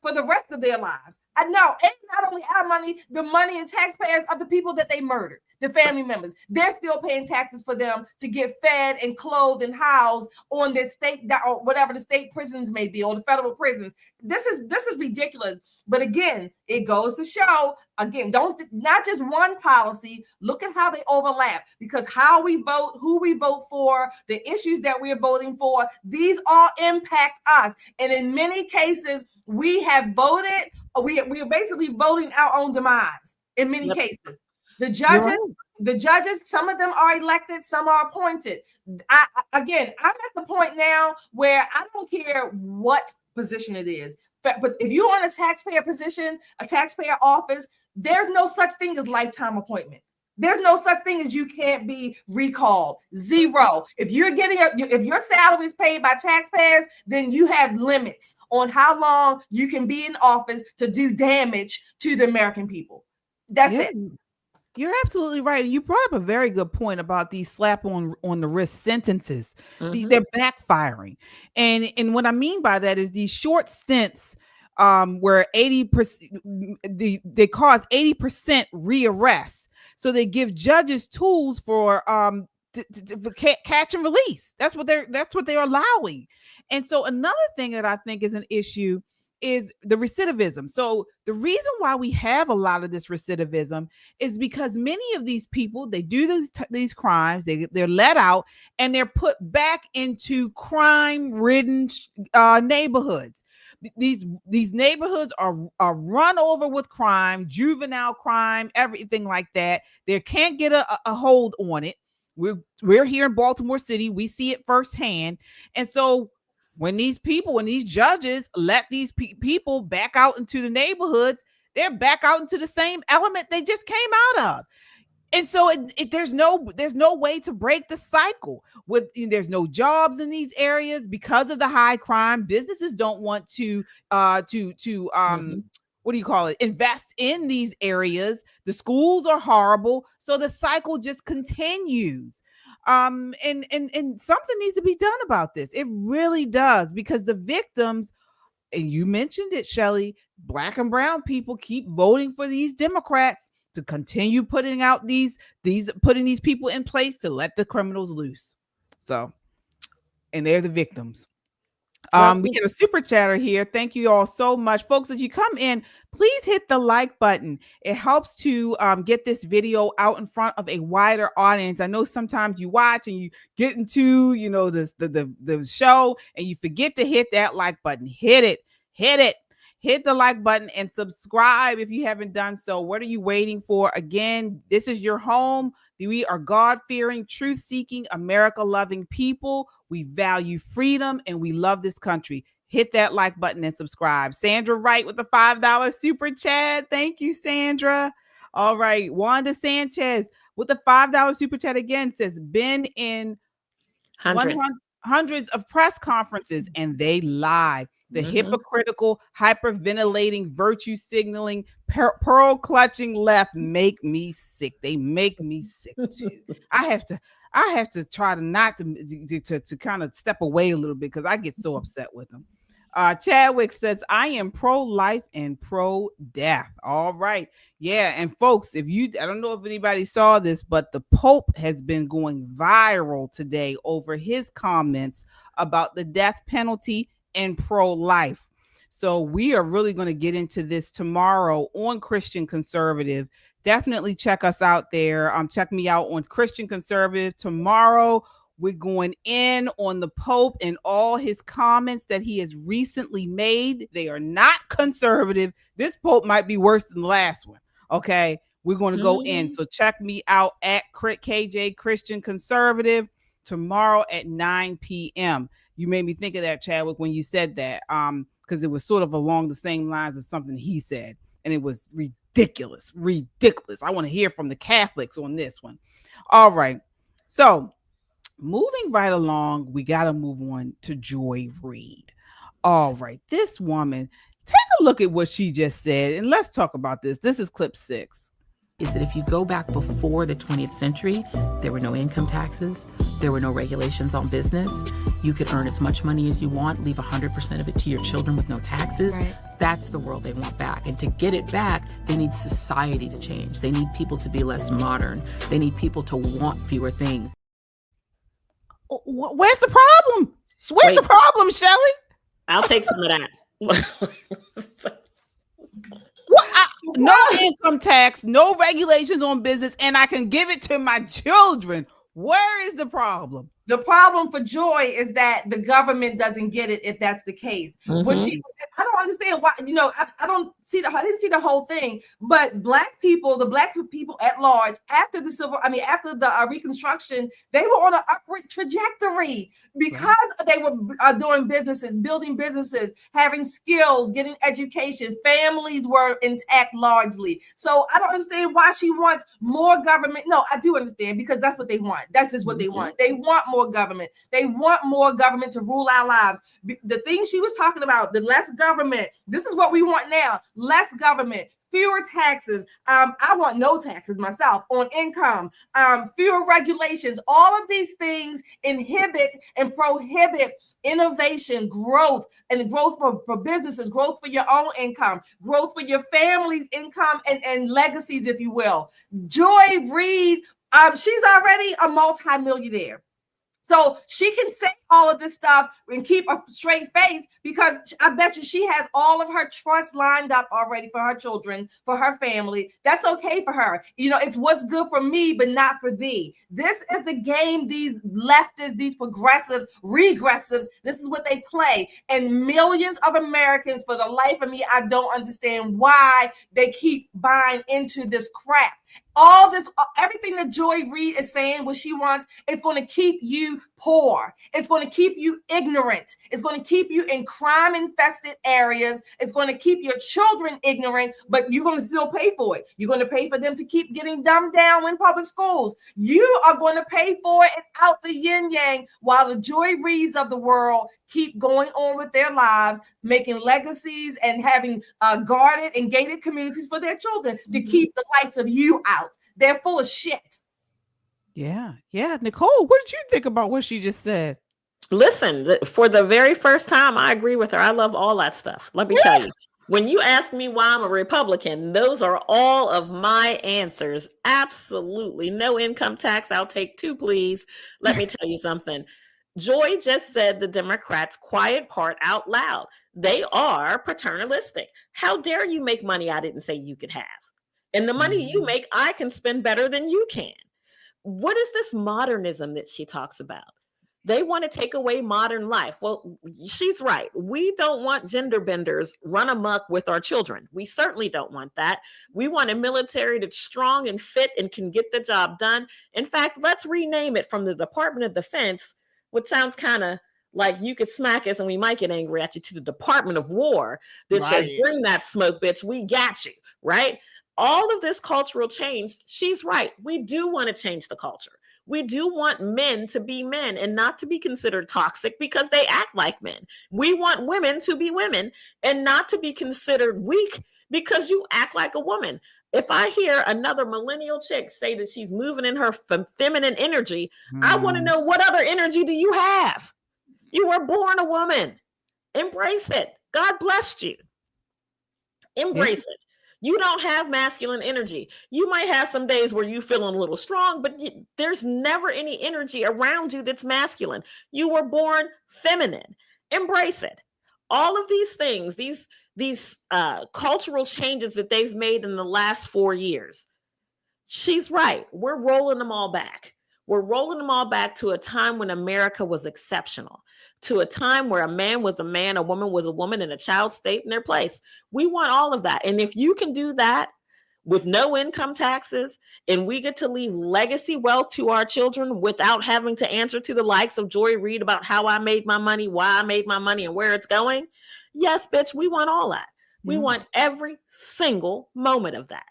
for the rest of their lives? I know, and not only our money, the money and taxpayers of the people that they murdered, the family members. They're still paying taxes for them to get fed and clothed and housed on their state, or whatever the state prisons may be, or the federal prisons. This is ridiculous. But again, it goes to show, again, not just one policy, look at how they overlap, because how we vote, who we vote for, the issues that we're voting for, these all impact us. And in many cases, we have voted, we are basically voting our own demise in many cases. The judges, some of them are elected, some are appointed. I'm at the point now where I don't care what position it is. But if you're on a taxpayer position, a taxpayer office, there's no such thing as lifetime appointment. There's no such thing as you can't be recalled. Zero. If your salary is paid by taxpayers, then you have limits on how long you can be in office to do damage to the American people. That's it. You're absolutely right. You brought up a very good point about these slap on the wrist sentences. They're backfiring. And what I mean by that is these short stints where 80% they cause 80% rearrest. So they give judges tools for catch and release. That's what they're allowing. And so another thing that I think is an issue is the recidivism. So the reason why we have a lot of this recidivism is because many of these people, they do these crimes, they're let out, and they're put back into crime-ridden neighborhoods. These neighborhoods are run over with crime, juvenile crime, everything like that. They can't get a hold on it. We're here in Baltimore City. We see it firsthand. And so when these judges let these people back out into the neighborhoods, they're back out into the same element they just came out of. And so there's no way to break the cycle. There's no jobs in these areas because of the high crime. Businesses don't want to invest in these areas. The schools are horrible, so the cycle just continues. And something needs to be done about this. It really does, because the victims, and you mentioned it, Shelley, Black and brown people keep voting for these Democrats to continue putting these people in place to let the criminals loose. So, and they're the victims. We get a super chatter here. Thank you all so much, folks. As you come in, please hit the like button. It helps to get this video out in front of a wider audience. I know sometimes you watch and you get into, the show and you forget to hit that like button. Hit it. Hit the like button and subscribe if you haven't done so. What are you waiting for? Again, this is your home. We are God-fearing, truth-seeking, America-loving people. We value freedom and we love this country. Hit that like button and subscribe. Sandra Wright with the $5 super chat. Thank you, Sandra. All right. Wanda Sanchez with the $5 super chat again says, been in hundreds of press conferences and they lie. The hypocritical, hyperventilating, virtue signaling, pearl clutching left make me sick. They make me sick too. I have to try to not to kind of step away a little bit because I get so upset with them. Chadwick says, I am pro-life and pro-death. All right. Yeah. And folks, I don't know if anybody saw this, but the Pope has been going viral today over his comments about the death penalty and pro-life. So we are really going to get into this tomorrow on Christian Conservative. Definitely check us out there. Check me out on Christian Conservative tomorrow. We're going in on the Pope and all his comments that he has recently made. They are not conservative. This Pope might be worse than the last one. Okay. We're going to go in. So check me out at KJ Christian Conservative tomorrow at 9 p.m. You made me think of that, Chadwick, when you said that, because it was sort of along the same lines of something he said, and it was ridiculous. I want to hear from the Catholics on this one. All right. So moving right along, we got to move on to Joy Reid. All right. This woman, take a look at what she just said, and let's talk about this. This is clip 6. Is that if you go back before the 20th century, there were no income taxes, there were no regulations on business. You could earn as much money as you want, leave 100% of it to your children with no taxes. Right. That's the world they want back. And to get it back, they need society to change. They need people to be less modern. They need people to want fewer things. Where's the problem? Where's the problem, Shelley? I'll take some of that. No income tax, no regulations on business, and I can give it to my children. Where is the problem? The problem for Joy is that the government doesn't get it if that's the case. I don't understand why, I didn't see the whole thing, but the black people at large, after the Reconstruction, they were on an upward trajectory because they were doing businesses, building businesses, having skills, getting education. Families were intact largely. So I don't understand why she wants more government. No, I do understand, because that's what they want. That's just what they want. They want more government. They want more government to rule our lives. The thing she was talking about, the less government, this is what we want now. Less government, fewer taxes. I want no taxes myself on income, fewer regulations. All of these things inhibit and prohibit innovation, growth, and growth for businesses, growth for your own income, growth for your family's income and legacies, if you will. Joy Reid, she's already a multimillionaire. So she can say all of this stuff and keep a straight face, because I bet you she has all of her trust lined up already for her children, for her family. That's okay for her. It's what's good for me, but not for thee. This is the game these leftists, these progressives, regressives, this is what they play. And millions of Americans, for the life of me, I don't understand why they keep buying into this crap. All this, everything that Joy Reid is saying, what she wants, it's going to keep you poor. It's going to keep you ignorant. It's going to keep you in crime-infested areas. It's going to keep your children ignorant, but you're going to still pay for it. You're going to pay for them to keep getting dumbed down in public schools. You are going to pay for it out the yin-yang, while the Joy Reids of the world keep going on with their lives, making legacies and having guarded and gated communities for their children to keep the likes of you out. They're full of shit. Yeah. Nicole, what did you think about what she just said? Listen, for the very first time, I agree with her. I love all that stuff. Let me tell you. When you ask me why I'm a Republican, those are all of my answers. Absolutely. No income tax. I'll take 2, please. Let me tell you something. Joy just said the Democrats' quiet part out loud. They are paternalistic. How dare you make money I didn't say you could have? And the money you make, I can spend better than you can. What is this modernism that she talks about? They want to take away modern life. Well, she's right. We don't want gender benders run amok with our children. We certainly don't want that. We want a military that's strong and fit and can get the job done. In fact, let's rename it from the Department of Defense, which sounds kind of like you could smack us and we might get angry at you, to the Department of War that says, bring that smoke, bitch. We got you, right? All of this cultural change, she's right. We do want to change the culture. We do want men to be men and not to be considered toxic because they act like men. We want women to be women and not to be considered weak because you act like a woman. If I hear another millennial chick say that she's moving in her feminine energy, I want to know, what other energy do you have? You were born a woman. Embrace it. God blessed you. Embrace it. You don't have masculine energy. You might have some days where you feeling a little strong, but there's never any energy around you that's masculine. You were born feminine. Embrace it. All of these things, these cultural changes that they've made in the last 4 years, she's right. We're rolling them all back. We're rolling them all back to a time when America was exceptional, to a time where a man was a man, a woman was a woman, and a child stayed in their place. We want all of that. And if you can do that with no income taxes, and we get to leave legacy wealth to our children without having to answer to the likes of Joy Reid about how I made my money, why I made my money, and where it's going, yes, bitch, we want all that. We want every single moment of that.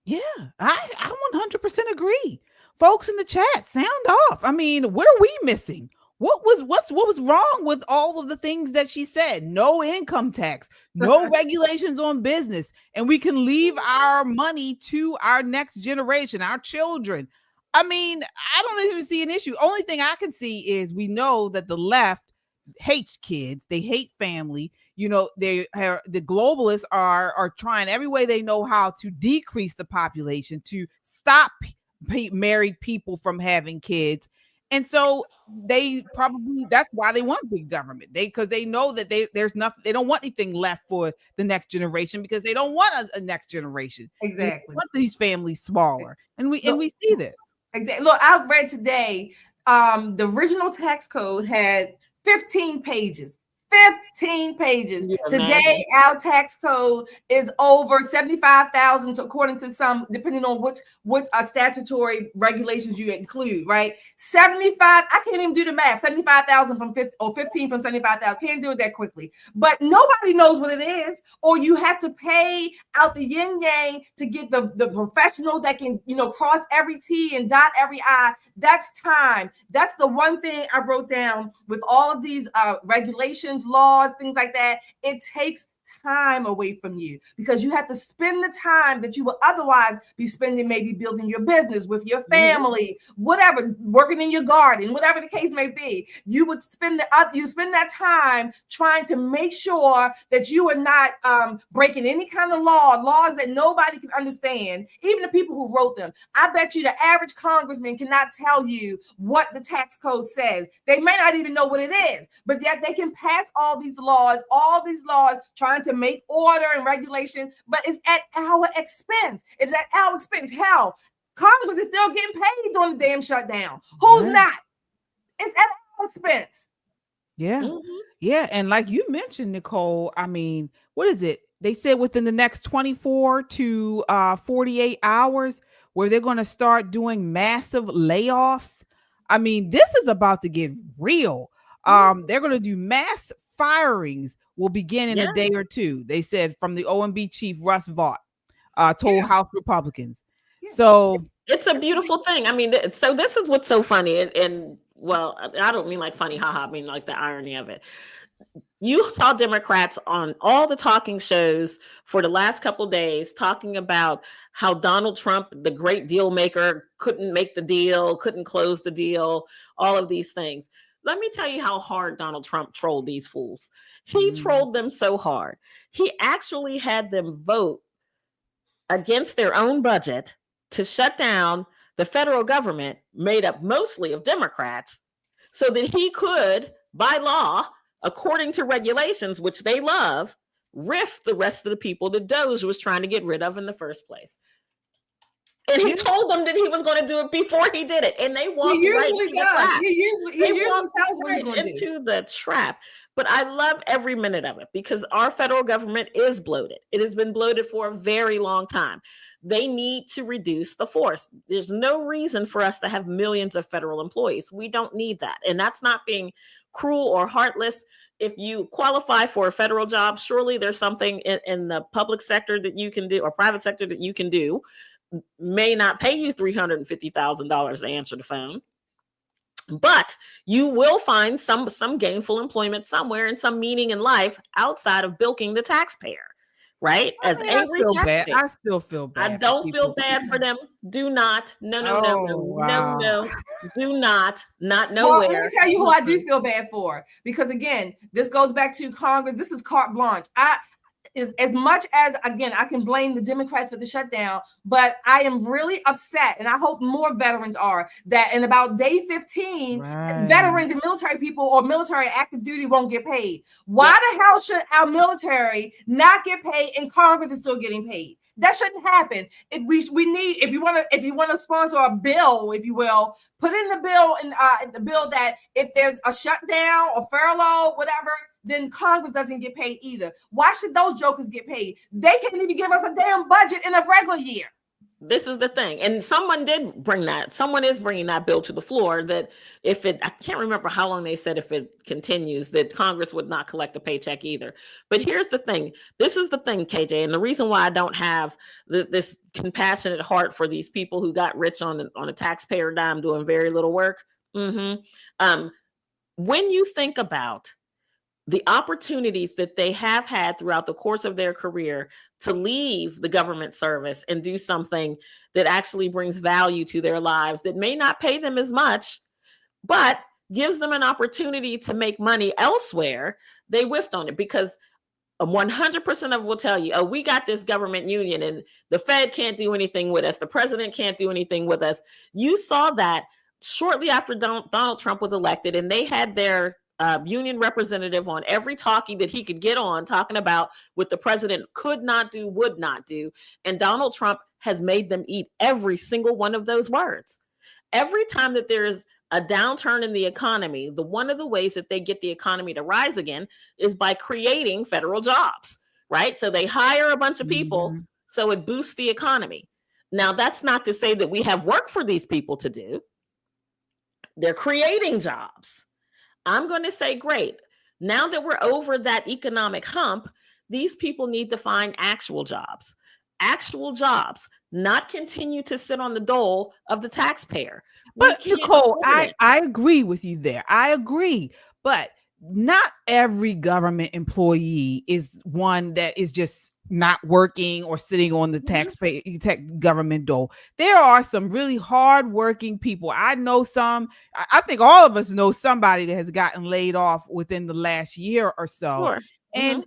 Yeah, I 100% agree. Folks in the chat, sound off. I mean, what are we missing? What was wrong with all of the things that she said? No income tax, no regulations on business, and we can leave our money to our next generation, our children. I mean, I don't even see an issue. Only thing I can see is we know that the left hates kids. They hate family. You know, the globalists are trying every way they know how to decrease the population, to stop married people from having kids. And so they probably, that's why they want big government. Because they know that there's nothing, they don't want anything left for the next generation, because they don't want a next generation. Exactly. They want these families smaller. And we see this. Exactly. Look, I read today, the original tax code had 15 pages. 15 pages. Today, our tax code is over 75,000, according to some, depending on what statutory regulations you include, right? 75, I can't even do the math. 75,000 from 50, or 15 from 75,000. Can't do it that quickly. But nobody knows what it is, or you have to pay out the yin yang to get the professional that can, cross every T and dot every I. That's time. That's the one thing I wrote down with all of these regulations, laws, things like that. It takes time away from you, because you have to spend the time that you would otherwise be spending, maybe building your business with your family, whatever, working in your garden, whatever the case may be. You would spend that time trying to make sure that you are not breaking any kind of laws that nobody can understand, even the people who wrote them. I bet you the average congressman cannot tell you what the tax code says. They may not even know what it is, but yet they can pass all these laws trying to make order and regulation, but it's at our expense. It's at our expense. Hell, Congress is still getting paid on the damn shutdown. Who's not? It's at our expense. Yeah. Yeah. And like you mentioned, Nicole, I mean, what is it? They said within the next 24 to 48 hours where they're going to start doing massive layoffs. I mean, this is about to get real. They're going to do mass firings, will begin in a day or two. They said, from the OMB chief, Russ Vought, told House Republicans. So it's a beautiful thing. I mean, so this is what's so funny. And well, I don't mean like funny, haha, I mean like the irony of it. You saw Democrats on all the talking shows for the last couple of days talking about how Donald Trump, the great deal maker, couldn't make the deal, couldn't close the deal, all of these things. Let me tell you how hard Donald Trump trolled these fools. He trolled them so hard. He actually had them vote against their own budget to shut down the federal government, made up mostly of Democrats, so that he could, by law, according to regulations, which they love, riff the rest of the people that Doge was trying to get rid of in the first place. And he told them that he was going to do it before he did it, and they walked right into the trap. He walked right into the trap. But I love every minute of it because our federal government is bloated. It has been bloated for a very long time. They need to reduce the force. There's no reason for us to have millions of federal employees. We don't need that. And that's not being cruel or heartless. If you qualify for a federal job, surely there's something in the public sector that you can do or private sector that you can do. May not pay you $350,000 to answer the phone, but you will find some gainful employment somewhere and some meaning in life outside of bilking the taxpayer, right? As angry taxpayer. I still feel bad. I don't feel bad for them. Do not. No, do not. Not nowhere. Well, let me tell you who I do feel bad for, because again, this goes back to Congress. This is carte blanche. As much as, again, I can blame the Democrats for the shutdown, but I am really upset, and I hope more veterans are, that in about day 15, veterans and military people or military active duty won't get paid. Why the hell should our military not get paid and Congress is still getting paid? That shouldn't happen. If you want to sponsor a bill, if you will, put in the bill that if there's a shutdown or furlough, whatever, then Congress doesn't get paid either. Why should those jokers get paid? They can't even give us a damn budget in a regular year. This is the thing. And someone is bringing that bill to the floor that I can't remember how long they said if it continues, that Congress would not collect a paycheck either. But here's the thing. This is the thing, KJ. And the reason why I don't have this compassionate heart for these people who got rich on a taxpayer dime doing very little work. When you think about the opportunities that they have had throughout the course of their career to leave the government service and do something that actually brings value to their lives, that may not pay them as much, but gives them an opportunity to make money elsewhere, they whiffed on it, because 100% of will tell you, oh, we got this government union and the Fed can't do anything with us. The president can't do anything with us. You saw that shortly after Donald Trump was elected, and they had their union representative on every talkie that he could get on, talking about what the president could not do, would not do. And Donald Trump has made them eat every single one of those words. Every time that there's a downturn in the economy, one of the ways that they get the economy to rise again is by creating federal jobs, right? So they hire a bunch of people, so it boosts the economy. Now, that's not to say that we have work for these people to do. They're creating jobs. I'm going to say, great. Now that we're over that economic hump, these people need to find actual jobs, not continue to sit on the dole of the taxpayer. But Nicole, I agree with you there. I agree. But not every government employee is one that is just not working or sitting on the taxpayer government dole. There are some really hardworking people. I know some. I think all of us know somebody that has gotten laid off within the last year or so. Sure. And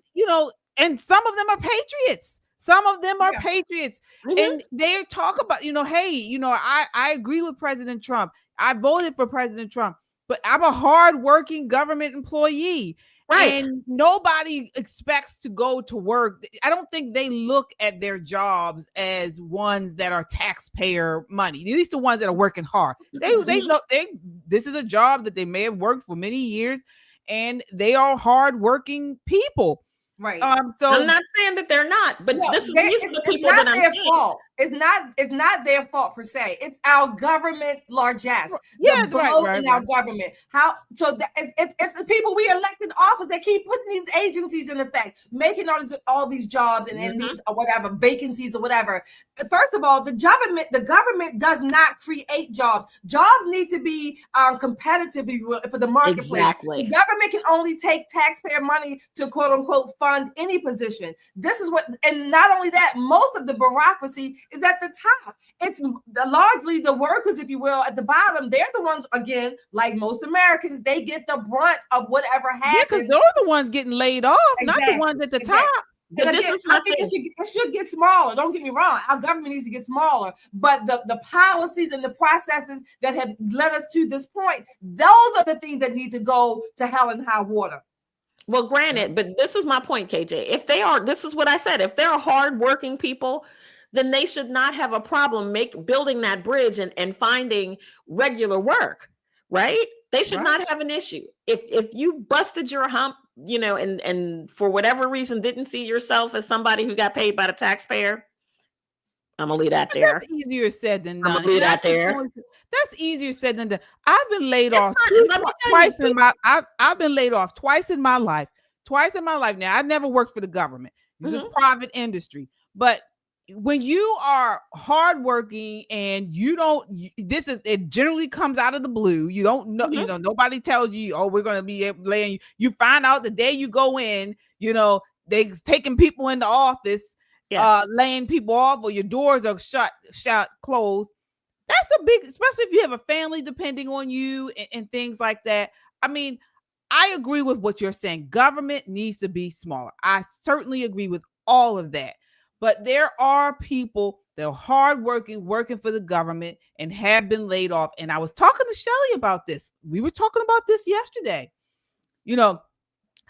and some of them are patriots. Some of them are patriots. And they talk about, hey, I agree with President Trump. I voted for President Trump, but I'm a hardworking government employee. Right. And nobody expects to go to work. I don't think they look at their jobs as ones that are taxpayer money. At least the ones that are working hard. They know this is a job that they may have worked for many years, and they are hardworking people. Right. So I'm not saying that they're not, but these are the people that I'm saying. Fault. It's not their fault per se. It's our government largesse. Yeah, right. In our government. It's the people we elect in office that keep putting these agencies in effect, making all these jobs and these or whatever vacancies or whatever. First of all, the government does not create jobs. Jobs need to be competitive for the marketplace. Exactly. The government can only take taxpayer money to quote unquote fund any position. This is what, and not only that, most of the bureaucracy is at the top. It's largely the workers, if you will, at the bottom. They're the ones, again, like most Americans, they get the brunt of whatever happens. Yeah, because they're the ones getting laid off, not the ones at the top. And again, I think it should get smaller. Don't get me wrong. Our government needs to get smaller. But the policies and the processes that have led us to this point, those are the things that need to go to hell and high water. Well, granted, but this is my point, KJ. If they are, this is what I said, if they're hardworking people, then they should not have a problem building that bridge and finding regular work, right? They should not have an issue. If you busted your hump, you know, and for whatever reason didn't see yourself as somebody who got paid by the taxpayer, I'm gonna leave that there. That's easier said than done. I'm gonna leave that there. That's easier said than done. I've been laid off twice in my. I've been laid off twice in my life. Twice in my life. Now I never worked for the government. This is private industry. But when you are hardworking and you don't, it generally comes out of the blue. You don't know, you know, nobody tells you, oh, we're going to be laying you. You find out the day you go in, you know, they taking people in the office, laying people off, or your doors are shut, closed. That's a big, especially if you have a family depending on you and things like that. I mean, I agree with what you're saying. Government needs to be smaller. I certainly agree with all of that. But there are people that are hardworking, working for the government and have been laid off. And I was talking to Shelly about this. We were talking about this yesterday. You know,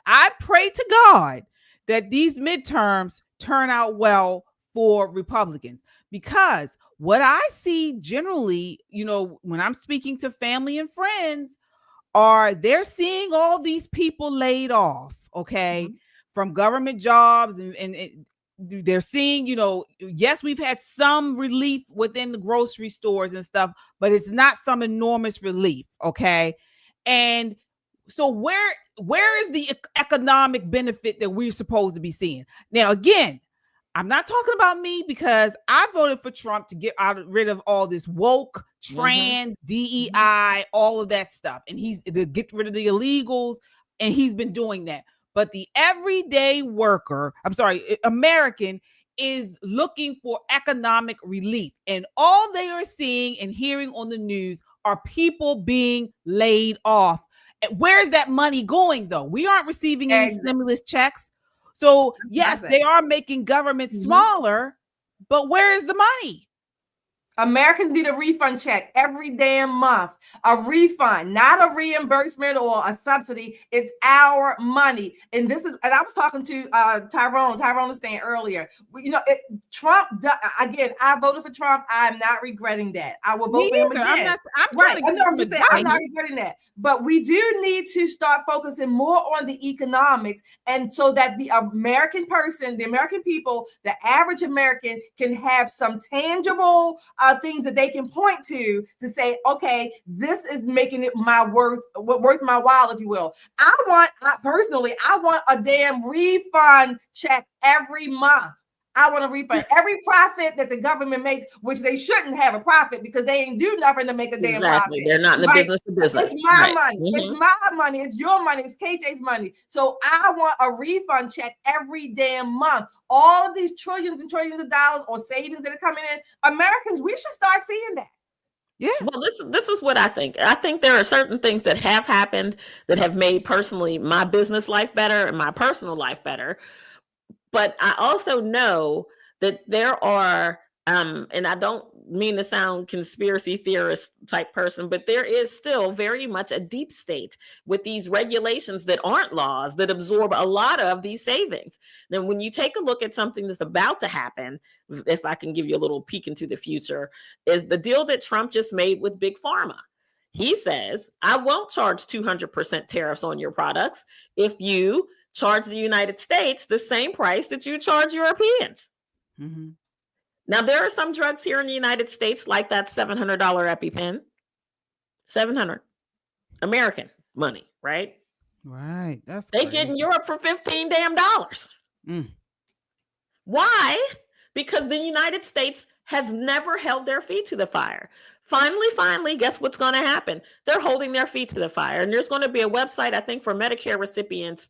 I pray to God that these midterms turn out well for Republicans, because what I see generally, you know, when I'm speaking to family and friends, they're seeing all these people laid off, okay, from government jobs and they're seeing, you know, yes, we've had some relief within the grocery stores and stuff, but it's not some enormous relief. Okay. And so where is the economic benefit that we're supposed to be seeing? Now, again, I'm not talking about me, because I voted for Trump to get rid of all this woke, trans, DEI, all of that stuff. And he's to get rid of the illegals. And he's been doing that. But the everyday American is looking for economic relief. And all they are seeing and hearing on the news are people being laid off. Where is that money going, though? We aren't receiving any stimulus checks. So, yes, they are making government smaller, but where is the money? Americans need a refund check every damn month. A refund, not a reimbursement or a subsidy. It's our money. And I was talking to Tyrone was saying earlier, you know, Trump, again, I voted for Trump. I'm not regretting that. I will vote for him again. I'm just saying, I'm not regretting that. But we do need to start focusing more on the economics, and so that the American person, the American people, the average American can have some tangible things that they can point to say, okay, this is making it worth my while, if you will. I want a damn refund check every month. I want a refund. Every profit that the government makes, which they shouldn't have a profit because they ain't do nothing to make a damn profit. They're not in the business of business. It's my money. It's my money. It's your money. It's KJ's money. So I want a refund check every damn month. All of these trillions and trillions of dollars or savings that are coming in, Americans, we should start seeing that. Yeah. Well, this is what I think. I think there are certain things that have happened that have made personally my business life better and my personal life better. But I also know that there are, and I don't mean to sound conspiracy theorist type person, but there is still very much a deep state with these regulations that aren't laws that absorb a lot of these savings. Then when you take a look at something that's about to happen, if I can give you a little peek into the future, is the deal that Trump just made with Big Pharma. He says, I won't charge 200% tariffs on your products if you charge the United States the same price that you charge Europeans. Mm-hmm. Now, there are some drugs here in the United States, like that $700 EpiPen. $700 American money, right? Right. That's they get in Europe for $15 damn. Why? Because the United States has never held their feet to the fire. Finally, guess what's going to happen? They're holding their feet to the fire. And there's going to be a website, I think, for Medicare recipients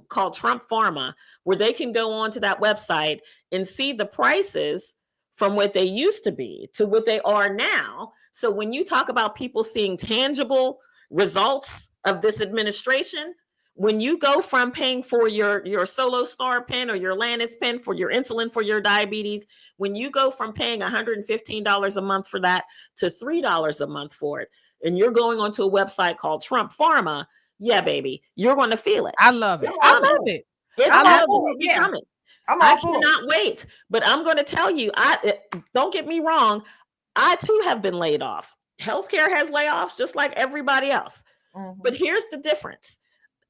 called Trump Pharma, where they can go onto that website and see the prices from what they used to be to what they are now. So when you talk about people seeing tangible results of this administration, when you go from paying for your Solo Star pen or your Lantus pen for your insulin for your diabetes, when you go from paying $115 a month for that to $3 a month for it, and you're going onto a website called Trump Pharma, yeah, baby, you're going to feel it. I love it. I love it. It's absolutely coming. I cannot wait. But I'm going to tell you, don't get me wrong, I too have been laid off. Healthcare has layoffs just like everybody else. But here's the difference.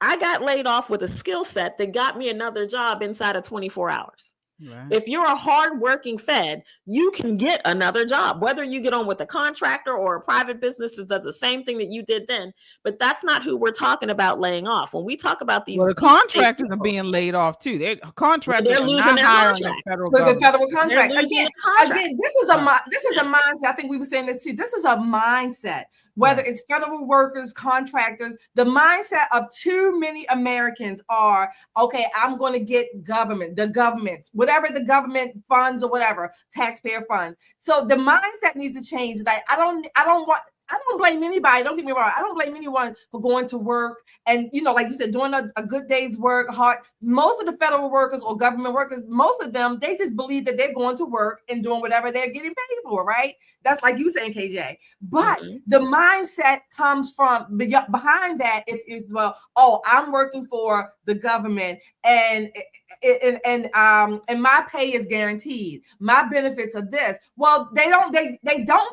I got laid off with a skill set that got me another job inside of 24 hours. Right. If you're a hardworking Fed, you can get another job, whether you get on with a contractor or a private business that does the same thing that you did then. But that's not who we're talking about laying off. When we talk about these, the contractors are being laid off too. They're losing their contract. The federal contract. Again, this is a mindset. I think we were saying this too. This is a mindset. Whether it's federal workers, contractors, the mindset of too many Americans are, okay, I'm going to get the government, whatever the government funds or whatever, taxpayer funds. So the mindset needs to change. Like I don't blame anybody. Don't get me wrong. I don't blame anyone for going to work and, like you said, doing a good day's work hard. Most of the federal workers or government workers, most of them, they just believe that they're going to work and doing whatever they're getting paid for, right? That's like you saying, KJ. But the mindset comes from behind that is I'm working for the government and my pay is guaranteed. My benefits are this. Well, they don't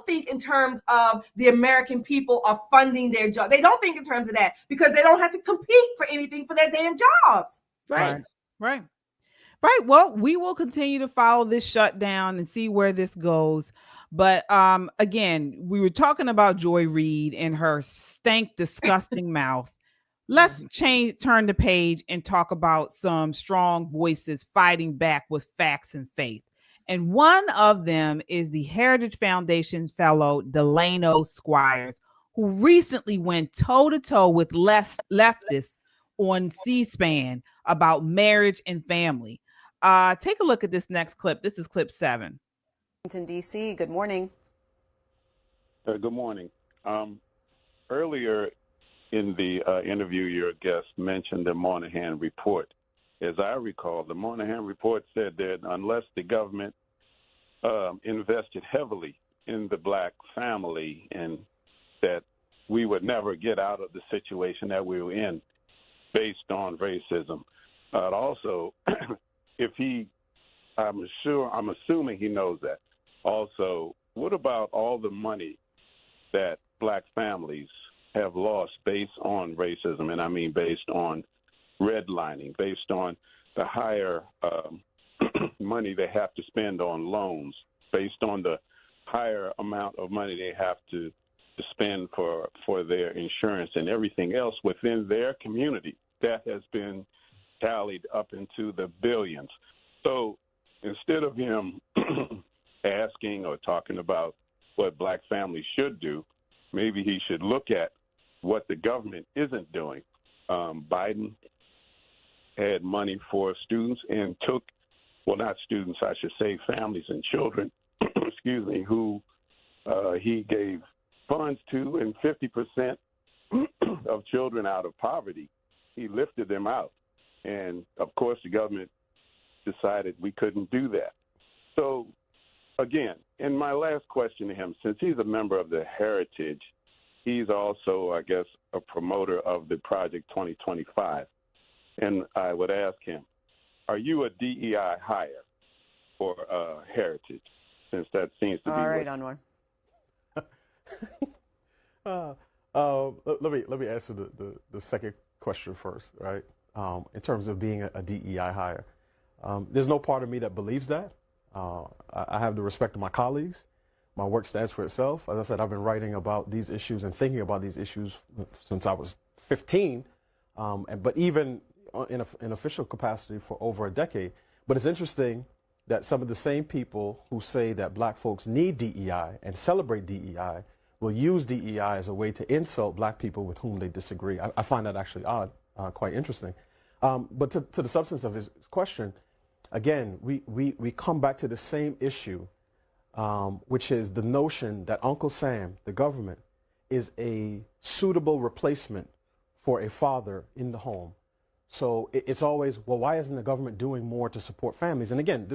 think in terms of the American people are funding their job. They don't think in terms of that because they don't have to compete for anything for their damn jobs. Right. Well, we will continue to follow this shutdown and see where this goes. But again, we were talking about Joy Reid and her disgusting mouth. Let's turn the page and talk about some strong voices fighting back with facts and faith. And one of them is the Heritage Foundation fellow Delano Squires, who recently went toe-to-toe with leftists on C-SPAN about marriage and family. Take a look at this next clip. This is clip 7. Washington, D.C., good morning. Good morning. Earlier in the interview, your guest mentioned the Moynihan Report. As I recall, the Moynihan Report said that unless the government invested heavily in the black family, and that we would never get out of the situation that we were in based on racism. Also, I'm assuming he knows that. Also, what about all the money that black families have lost based on racism? And I mean based on redlining, based on the higher money they have to spend on loans, based on the higher amount of money they have to spend for their insurance and everything else within their community. That has been tallied up into the billions. So instead of him asking or talking about what black families should do, maybe he should look at what the government isn't doing. Biden had money for students and took, well, not students, I should say families and children, excuse me, who he gave funds to, and 50% of children out of poverty, he lifted them out. And, of course, the government decided we couldn't do that. So, again, and my last question to him, since he's a member of the Heritage, he's also, I guess, a promoter of the Project 2025. And I would ask him, are you a DEI hire for Heritage? Since that seems to be all right, Anwar. Let me answer the second question first, right? In terms of being a DEI hire, there's no part of me that believes that. I have the respect of my colleagues. My work stands for itself. As I said, I've been writing about these issues and thinking about these issues since I was 15, but even in official capacity for over a decade. But it's interesting that some of the same people who say that black folks need DEI and celebrate DEI will use DEI as a way to insult black people with whom they disagree. I find that actually odd, quite interesting. But to the substance of his question, again, we come back to the same issue which is the notion that Uncle Sam, the government, is a suitable replacement for a father in the home. So it's always, well, why isn't the government doing more to support families? And again,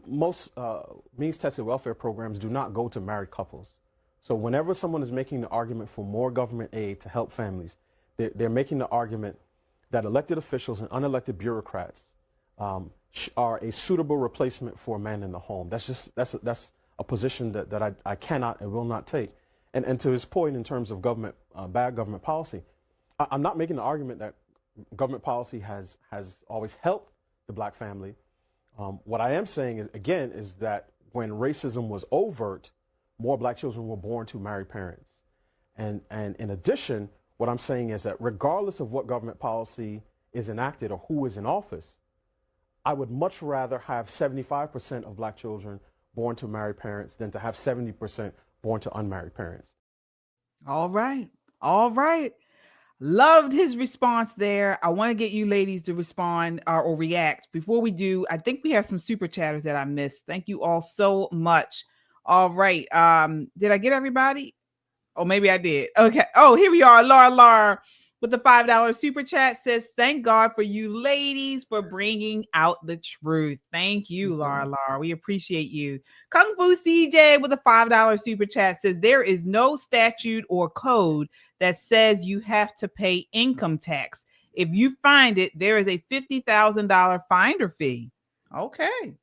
most means-tested welfare programs do not go to married couples. So whenever someone is making the argument for more government aid to help families, they're making the argument that elected officials and unelected bureaucrats are a suitable replacement for a man in the home. That's a position that I cannot and will not take. And to his point in terms of government, bad government policy, I'm not making the argument that government policy has always helped the black family. What I am saying is that when racism was overt, more black children were born to married parents. And in addition, what I'm saying is that regardless of what government policy is enacted or who is in office, I would much rather have 75% of black children born to married parents than to have 70% born to unmarried parents. All right. All right. Loved his response there. I want to get you ladies to respond or react. Before we do, I think we have some super chatters that I missed. Thank you all so much. All right. Did I get everybody? Oh, maybe I did. Okay. Oh, here we are. Laura with the $5 super chat says, thank God for you ladies for bringing out the truth. Thank you, Laura. We appreciate you. Kung Fu CJ with a $5 super chat says, there is no statute or code that says you have to pay income tax. If you find it, there is a $50,000 finder fee. Okay.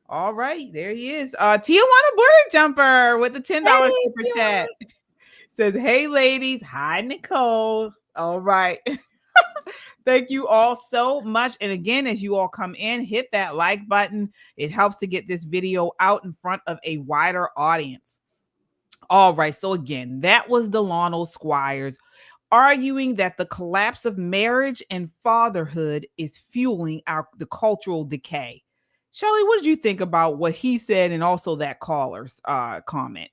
All right. There he is. Tijuana Bird Jumper with the $10 super chat. Says, hey, ladies. Hi, Nicole. All right. Thank you all so much. And again, as you all come in, hit that like button. It helps to get this video out in front of a wider audience. All right. So again, that was Delano Squires arguing that the collapse of marriage and fatherhood is fueling the cultural decay. Shirley, what did you think about what he said and also that caller's comment?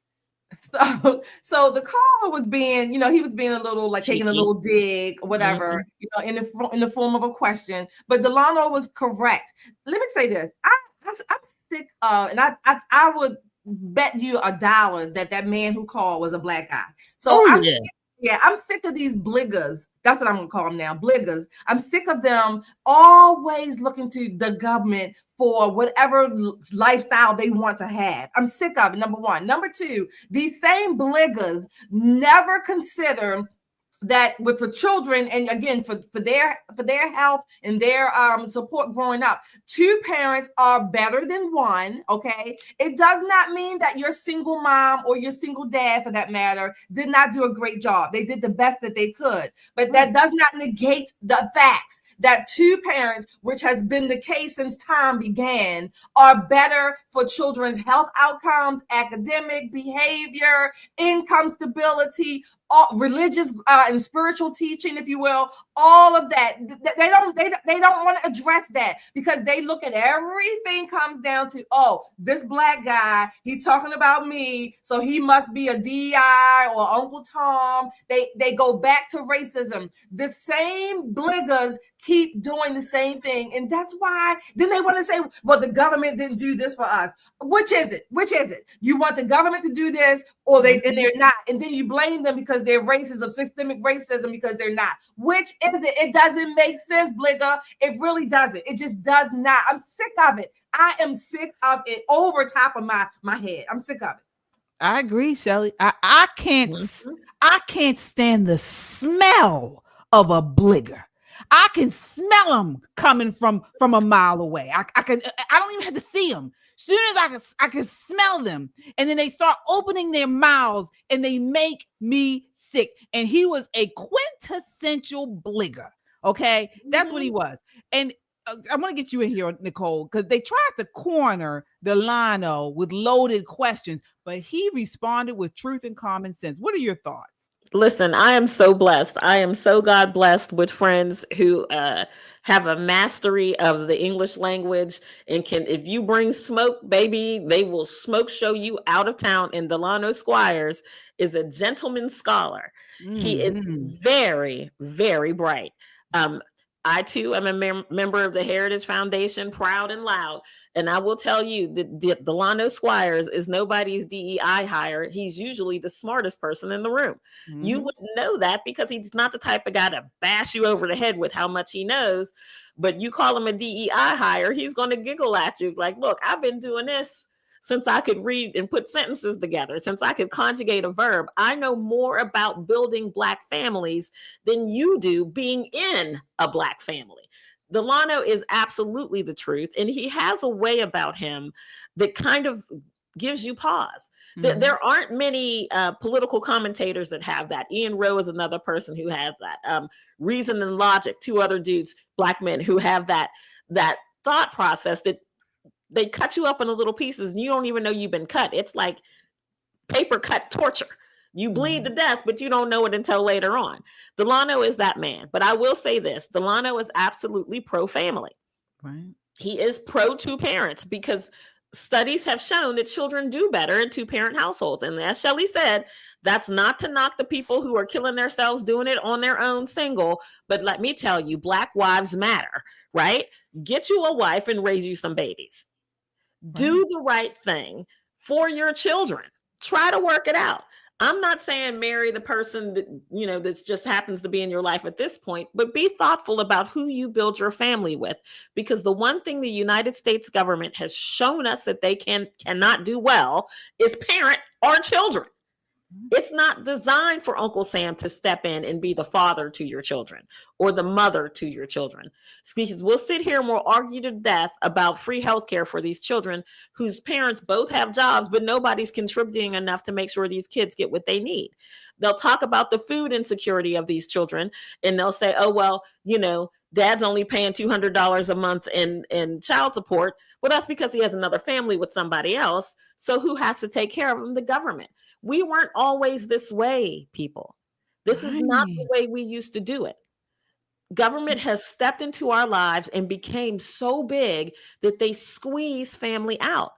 So the caller was being, he was being a little like taking a little dig or whatever, in the form of a question. But Delano was correct. Let me say this: I'm sick of, and I would bet you $1 that man who called was a black guy. So I'm sick of these bliggers. That's what I'm gonna call them now, bliggers. I'm sick of them always looking to the government for whatever lifestyle they want to have. I'm sick of it, number one. Number two, these same bliggers never consider that for children, and again for their health and their support growing up, 2 parents are better than 1. Okay, it does not mean that your single mom or your single dad, for that matter, did not do a great job. They did the best that they could, but that does not negate the facts that 2 parents, which has been the case since time began, are better for children's health outcomes, academic behavior, income stability, religious and spiritual teaching, if you will, all of that. They don't want to address that because they look at everything comes down to, oh, this black guy, he's talking about me, so he must be a DI or Uncle Tom. They go back to racism. The same bliggers keep doing the same thing, and that's why then they want to say, well, the government didn't do this for us. Which is it? You want the government to do this, or they're not, and then you blame them because they're racist, systemic racism, because they're not. Which is it? It doesn't make sense, Bligger. It really doesn't. It just does not. I'm sick of it. I am sick of it over top of my head. I'm sick of it. I agree, Shelley. I can't stand the smell of a Bligger. I can smell them coming from a mile away. I don't even have to see them. As soon as I can smell them, and then they start opening their mouths and they make me sick. And he was a quintessential Bligger. Okay, that's what he was. And I want to get you in here, Nicole, because they tried to corner Delano with loaded questions, but he responded with truth and common sense. What are your thoughts? Listen, I am so blessed. I am so God blessed with friends who have a mastery of the English language and can, if you bring smoke, baby, they will smoke show you out of town. And Delano Squires is a gentleman scholar. He is very, very bright. I too am a member of the Heritage Foundation, proud and loud. And I will tell you that Delano Squires is nobody's DEI hire. He's usually the smartest person in the room. Mm-hmm. You wouldn't know that because he's not the type of guy to bash you over the head with how much he knows. But you call him a DEI hire, he's going to giggle at you like, look, I've been doing this since I could read and put sentences together, since I could conjugate a verb. I know more about building Black families than you do being in a Black family. Delano is absolutely the truth. And he has a way about him that kind of gives you pause. Mm-hmm. There aren't many political commentators that have that. Ian Rowe is another person who has that. Reason and Logic, two other dudes, Black men who have that thought process that they cut you up into little pieces and you don't even know you've been cut. It's like paper cut torture. You bleed to death, but you don't know it until later on. Delano is that man. But I will say this, Delano is absolutely pro-family. Right. He is pro two parents because studies have shown that children do better in two-parent households. And as Shelley said, that's not to knock the people who are killing themselves doing it on their own single. But let me tell you, Black wives matter, right? Get you a wife and raise you some babies. Do the right thing for your children. Try to work it out. I'm not saying marry the person that, you know, this just happens to be in your life at this point, but be thoughtful about who you build your family with. Because the one thing the United States government has shown us that they cannot do well is parent our children. It's not designed for Uncle Sam to step in and be the father to your children or the mother to your children. Because we'll sit here and we'll argue to death about free healthcare for these children whose parents both have jobs, but nobody's contributing enough to make sure these kids get what they need. They'll talk about the food insecurity of these children and they'll say, oh, well, you know, dad's only paying $200 a month in child support. Well, that's because he has another family with somebody else. So who has to take care of him? The government. We weren't always this way, people. This is not the way we used to do it. Government has stepped into our lives and became so big that they squeeze family out.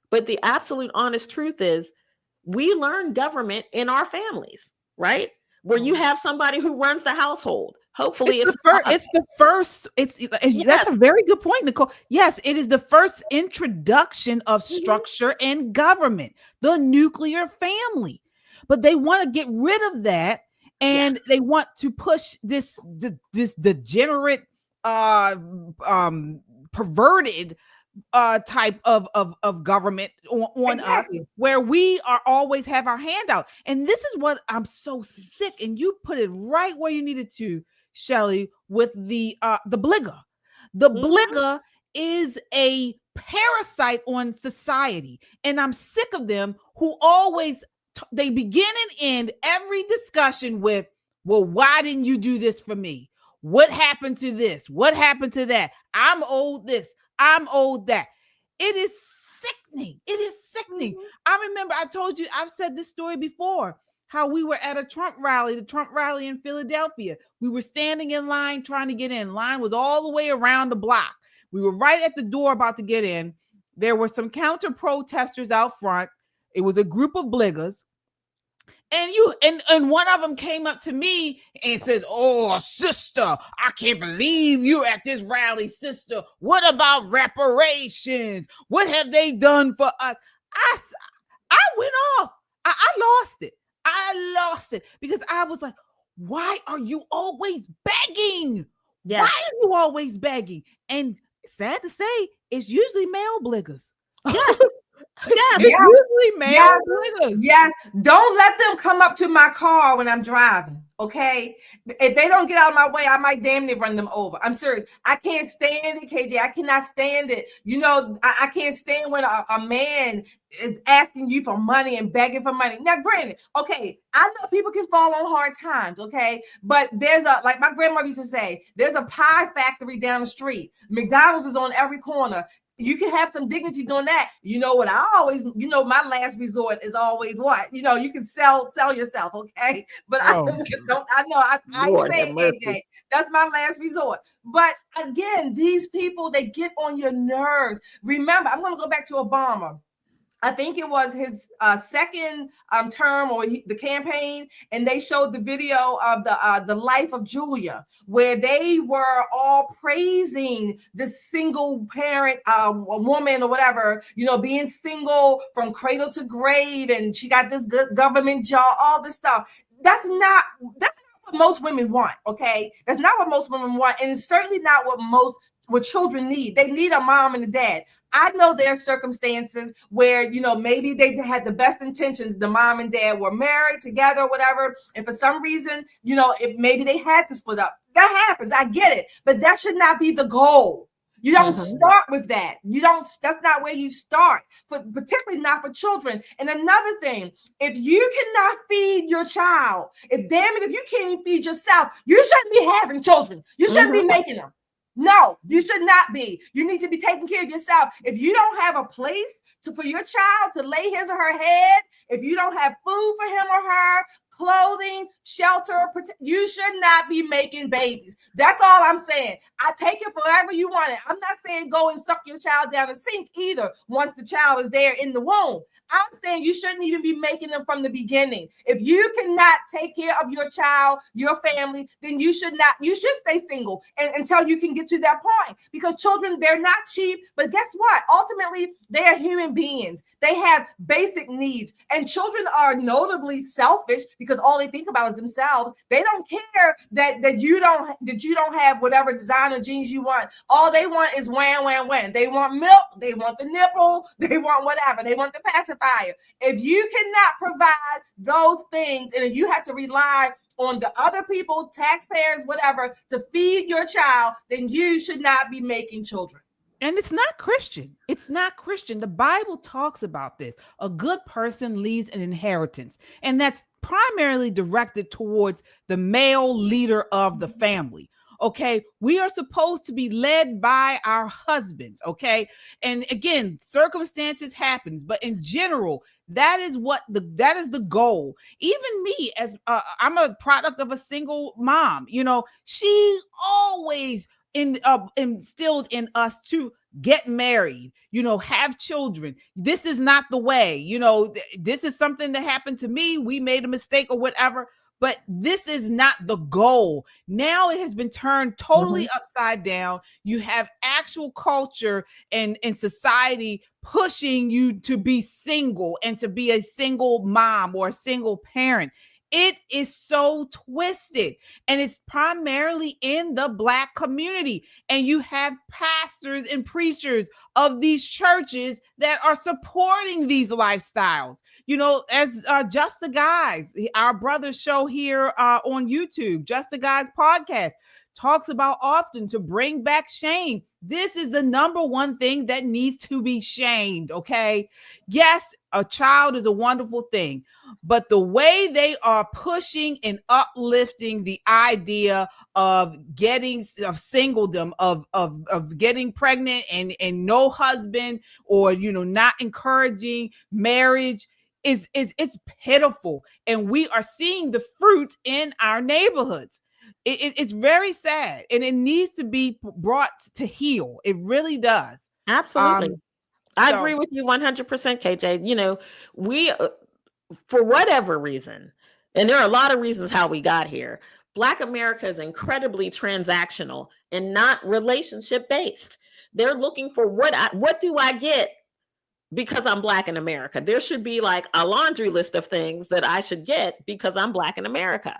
But the absolute honest truth is we learn government in our families, right? Where you have somebody who runs the household. Hopefully that's a very good point, Nicole. Yes, it is the first introduction of structure and government, the nuclear family. But they want to get rid of that, and they want to push this degenerate, perverted type of government on us, where we are always have our hand out. And this is what I'm so sick, and you put it right where you needed to, Shelley, with the bligger. The bligger is a parasite on society, and I'm sick of them who always they begin and end every discussion with, well, why didn't you do this for me? What happened to this? What happened to that? I'm owed this. I'm owed that. It is sickening. It is sickening. I remember I told you, I've said this story before, how we were at a Trump rally, the Trump rally in Philadelphia. We were standing in line trying to get in. Line was all the way around the block. We were right at the door about to get in. There were some counter protesters out front. It was a group of bliggers. And one of them came up to me and says, oh, sister, I can't believe you're at this rally, sister. What about reparations? What have they done for us? I went off. I lost it. I lost it because I was like, why are you always begging? Yes. Why are you always begging? And sad to say, it's usually male bliggers. Yes. Yes. Don't let them come up to my car when I'm driving. Okay. If they don't get out of my way, I might damn near run them over. I'm serious. I can't stand it, KJ. I cannot stand it. You know, I can't stand when a man is asking you for money and begging for money. Now, granted, okay, I know people can fall on hard times, okay? But there's like my grandmother used to say, there's a pie factory down the street. McDonald's is on every corner. You can have some dignity doing that. You know what? My last resort is always what? You know, you can sell yourself, okay? But I say AJ, that's my last resort. But again, these people, they get on your nerves. Remember, I'm going to go back to Obama. I think it was his second term or the campaign, and they showed the video of the life of Julia, where they were all praising this single parent woman or whatever, being single from cradle to grave, and she got this good government job, all this stuff. That's not what most women want, okay? That's not what most women want, and it's certainly not what children need. They need a mom and a dad. I know there are circumstances where, maybe they had the best intentions. The mom and dad were married together, whatever. And for some reason, if maybe they had to split up. That happens. I get it. But that should not be the goal. You don't start with that. That's not where you start, particularly not for children. And another thing, if you cannot feed your child, if you can't even feed yourself, you shouldn't be having children. You shouldn't be making them. No, you should not be. You need to be taking care of yourself. If you don't have a place for your child to lay his or her head, if you don't have food for him or her, clothing, shelter, you should not be making babies. That's all I'm saying. I take it forever you want it. I'm not saying go and suck your child down the sink either once the child is there in the womb. I'm saying you shouldn't even be making them from the beginning. If you cannot take care of your child, your family, then you should stay single until you can get to that point. Because children, they're not cheap, but guess what? Ultimately, they are human beings. They have basic needs, and children are notably selfish because all they think about is themselves. They don't care that you don't have whatever designer jeans you want. All they want is when. They want milk, they want the nipple, they want whatever, they want the pacifier. If you cannot provide those things, and if you have to rely on the other people, taxpayers, whatever, to feed your child, then you should not be making children. And it's not Christian. It's not Christian. The Bible talks about this. A good person leaves an inheritance, and that's primarily directed towards the male leader of the family. Okay, we are supposed to be led by our husbands. Okay, and again, circumstances happens, but in general, that is the goal. Even me, as I'm a product of a single mom. She always instilled in us to get married, have children. This is not the way. This is something that happened to me. We made a mistake or whatever. But this is not the goal. Now it has been turned totally upside down. You have actual culture and society pushing you to be single and to be a single mom or a single parent. It is so twisted, and it's primarily in the Black community. And you have pastors and preachers of these churches that are supporting these lifestyles. As Just the Guys, our brother's show here on YouTube, Just the Guys podcast, talks about often to bring back shame. This is the number one thing that needs to be shamed, okay? Yes, a child is a wonderful thing, but the way they are pushing and uplifting the idea of singledom, of getting pregnant and no husband, or not encouraging marriage, it's pitiful. And we are seeing the fruit in our neighborhoods. It's very sad, and it needs to be brought to heel. It really does. Absolutely. I agree with you 100%, KJ. We, for whatever reason, and there are a lot of reasons how we got here, Black America is incredibly transactional and not relationship based. They're looking for what do I get because I'm Black in America. There should be like a laundry list of things that I should get because I'm Black in America.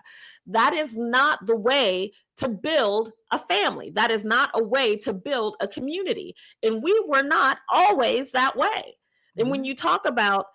That is not the way to build a family. That is not a way to build a community. And we were not always that way. And when you talk about,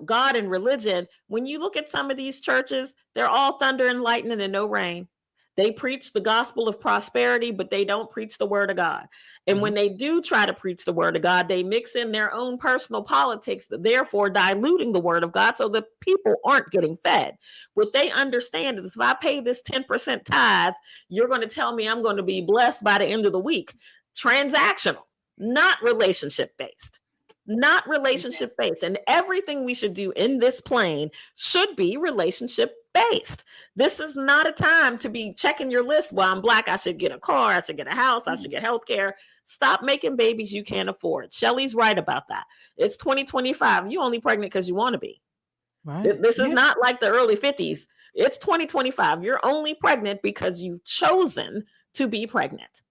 God and religion, when you look at some of these churches, they're all thunder and lightning and no rain. They preach the gospel of prosperity, but they don't preach the word of God. And when they do try to preach the word of God, they mix in their own personal politics, therefore diluting the word of God so that people aren't getting fed. What they understand is if I pay this 10% tithe, you're going to tell me I'm going to be blessed by the end of the week. Transactional, not relationship-based. Not relationship-based. And everything we should do in this plane should be relationship-based. based. This is not a time to be checking your list. Well, I'm Black, I should get a car, I should get a house, I should get health care. Stop making babies you can't afford. Shelley's right about that. It's 2025. You only pregnant because you want to be. Right. This is not like the early 50s. It's 2025. You're only pregnant because you've chosen to be pregnant.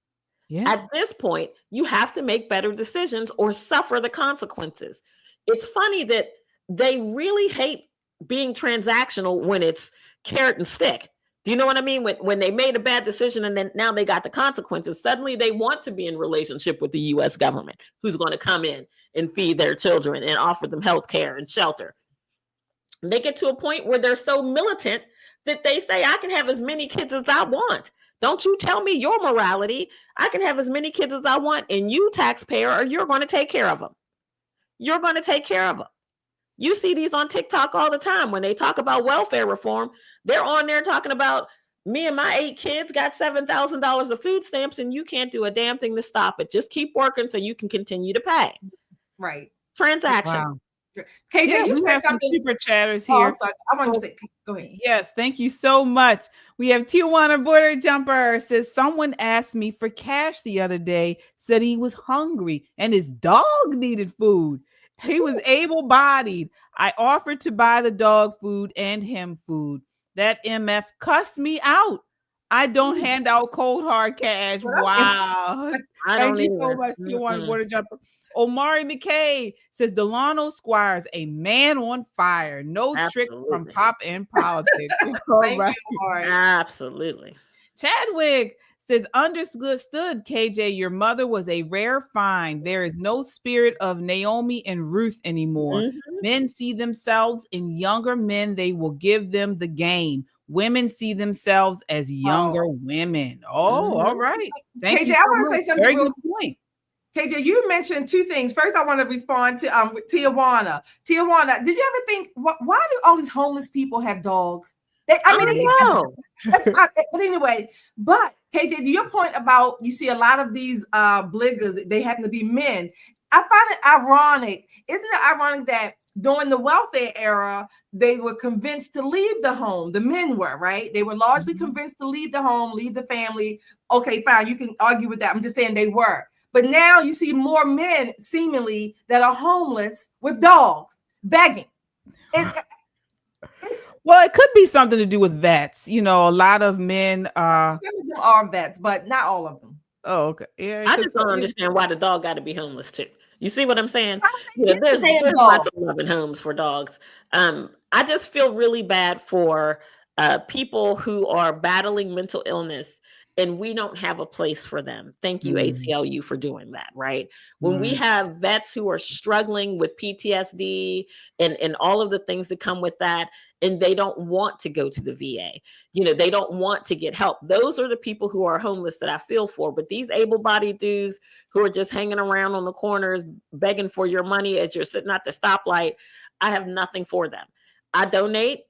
Yeah. At this point, you have to make better decisions or suffer the consequences. It's funny that they really hate being transactional when it's carrot and stick. Do you know what I mean? When they made a bad decision and then now they got the consequences, suddenly they want to be in relationship with the U.S. government, who's going to come in and feed their children and offer them health care and shelter. They get to a point where they're so militant that they say, I can have as many kids as I want. Don't you tell me your morality. I can have as many kids as I want, and you, taxpayer, or you're going to take care of them. You're going to take care of them. You see these on TikTok all the time. When they talk about welfare reform, they're on there talking about, me and my 8 kids got $7,000 of food stamps, and you can't do a damn thing to stop it. Just keep working so you can continue to pay. Right. Transaction. Wow. KJ, you said something. Super chatters here. Oh, I'm sorry. I want to say, go ahead. Yes, thank you so much. We have Tijuana Border Jumper says, someone asked me for cash the other day, said he was hungry and his dog needed food. He was able-bodied. I offered to buy the dog food and him food. That MF cussed me out. I don't hand out cold hard cash. Wow. Thank you so much, Tijuana Border Jumper. Omari McKay says Delano Squires, a man on fire. No trick from pop and politics. Right. Absolutely. Chadwick says, understood, KJ, your mother was a rare find. There is no spirit of Naomi and Ruth anymore. Mm-hmm. Men see themselves in younger men. They will give them the game. Women see themselves as younger women. Oh, all right. Thank KJ, you. I want to say something. Very good point. KJ, you mentioned 2 things. First, I want to respond to Tijuana. Tijuana, did you ever think, why do all these homeless people have dogs? But anyway, but KJ, to your point about you see a lot of these bliggers, they happen to be men. I find it ironic. Isn't it ironic that during the welfare era, they were convinced to leave the home? The men were, right? They were largely convinced to leave the home, leave the family. Okay, fine. You can argue with that. I'm just saying they were. But now you see more men seemingly that are homeless with dogs begging. Well, it could be something to do with vets. You know, a lot of men some of them are vets, but not all of them. Oh, okay. Yeah, I just don't understand why the dog got to be homeless too. You see what I'm saying? Yeah, there's lots of loving homes for dogs. I just feel really bad for people who are battling mental illness and we don't have a place for them. Thank you, ACLU, for doing that, right? When we have vets who are struggling with PTSD and all of the things that come with that, and they don't want to go to the VA, you know, they don't want to get help. Those are the people who are homeless that I feel for. But these able-bodied dudes who are just hanging around on the corners, begging for your money as you're sitting at the stoplight, I have nothing for them. I donate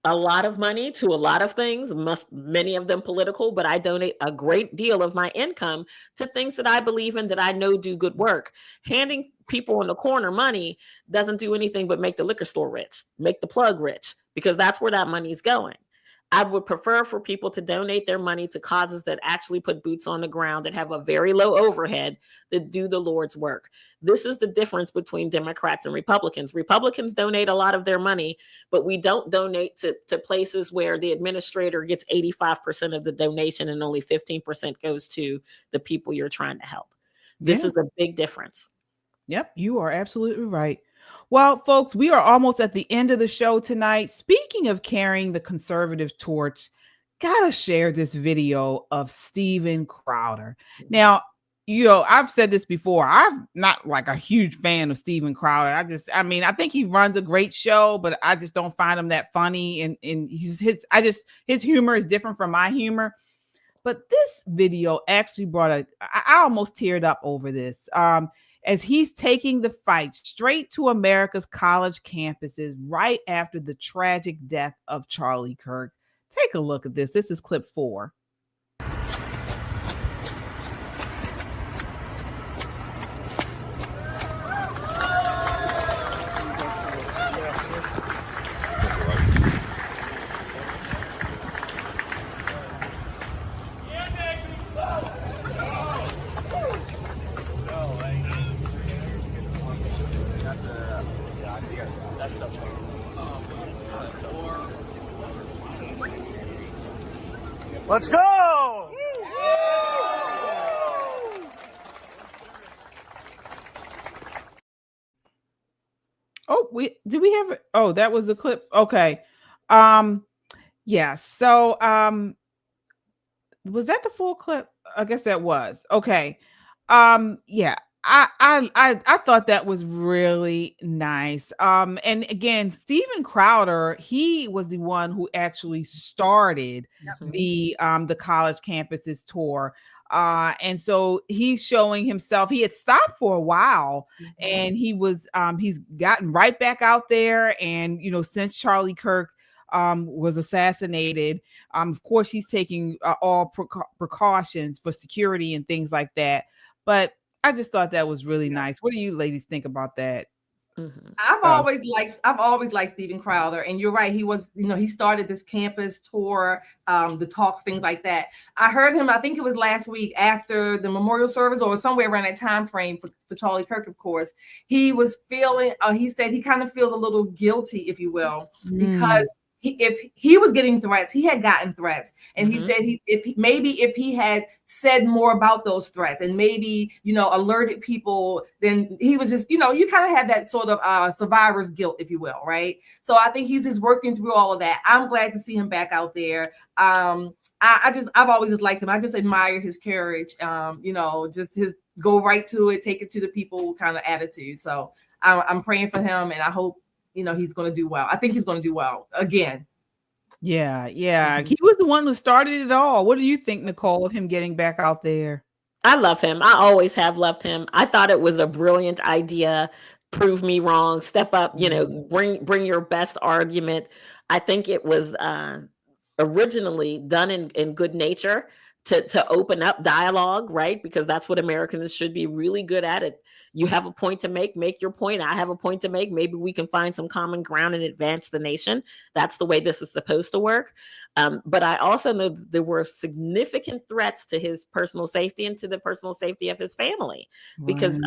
a lot of money to a lot of things, many of them political, but I donate a great deal of my income to things that I believe in, that I know do good work. Handing people in the corner money doesn't do anything but make the liquor store rich, make the plug rich, because that's where that money is going. I would prefer for people to donate their money to causes that actually put boots on the ground, that have a very low overhead, that do the Lord's work. This is the difference between Democrats and Republicans. Republicans donate a lot of their money, but we don't donate to places where the administrator gets 85% of the donation and only 15% goes to the people you're trying to help. This is a big difference. Yep, you are absolutely right. Well, folks, we are almost at the end of the show tonight. Speaking of carrying the conservative torch, gotta share this video of Steven Crowder. Now, you know, I've said this before. I'm not like a huge fan of Steven Crowder. I think he runs a great show, but I just don't find him that funny. And his humor is different from my humor. But this video actually I almost teared up over this. As he's taking the fight straight to America's college campuses right after the tragic death of Charlie Kirk. Take a look at this. This is clip 4. Let's go! Oh, we have oh, that was the clip. Okay. Yeah. So was that the full clip? I guess that was. Okay. Yeah. I thought that was really nice. And again, Steven Crowder, he was the one who actually started the college campuses tour. And so he's showing himself. He had stopped for a while, and he's gotten right back out there. And since Charlie Kirk was assassinated, of course he's taking all precautions for security and things like that. But I just thought that was really nice. What do you ladies think about that? I've always liked Steven Crowder, and you're right. He was, he started this campus tour, the talks, things like that. I heard him, I think it was last week after the memorial service or somewhere around that time frame for Charlie Kirk, of course. He was feeling, he said he kind of feels a little guilty, if you will, because if he was getting threats, he had gotten threats, and he said if he had said more about those threats and maybe alerted people, then he was just you kind of had that sort of survivor's guilt, if you will, right? So I think he's just working through all of that. I'm glad to see him back out there. I've always just liked him. I just admire his courage. Just his go right to it, take it to the people kind of attitude. So I'm praying for him, and I hope he's going to do well. I think he's going to do well again. Yeah. He was the one who started it all. What do you think, Nicole, of him getting back out there? I love him. I always have loved him. I thought it was a brilliant idea. Prove me wrong. Step up. Bring your best argument. I think it was originally done in good nature to open up dialogue, right? Because that's what Americans should be really good at. It. You have a point to make your point. I have a point to make. Maybe we can find some common ground and advance the nation. That's the way this is supposed to work. But I also know there were significant threats to his personal safety and to the personal safety of his family, because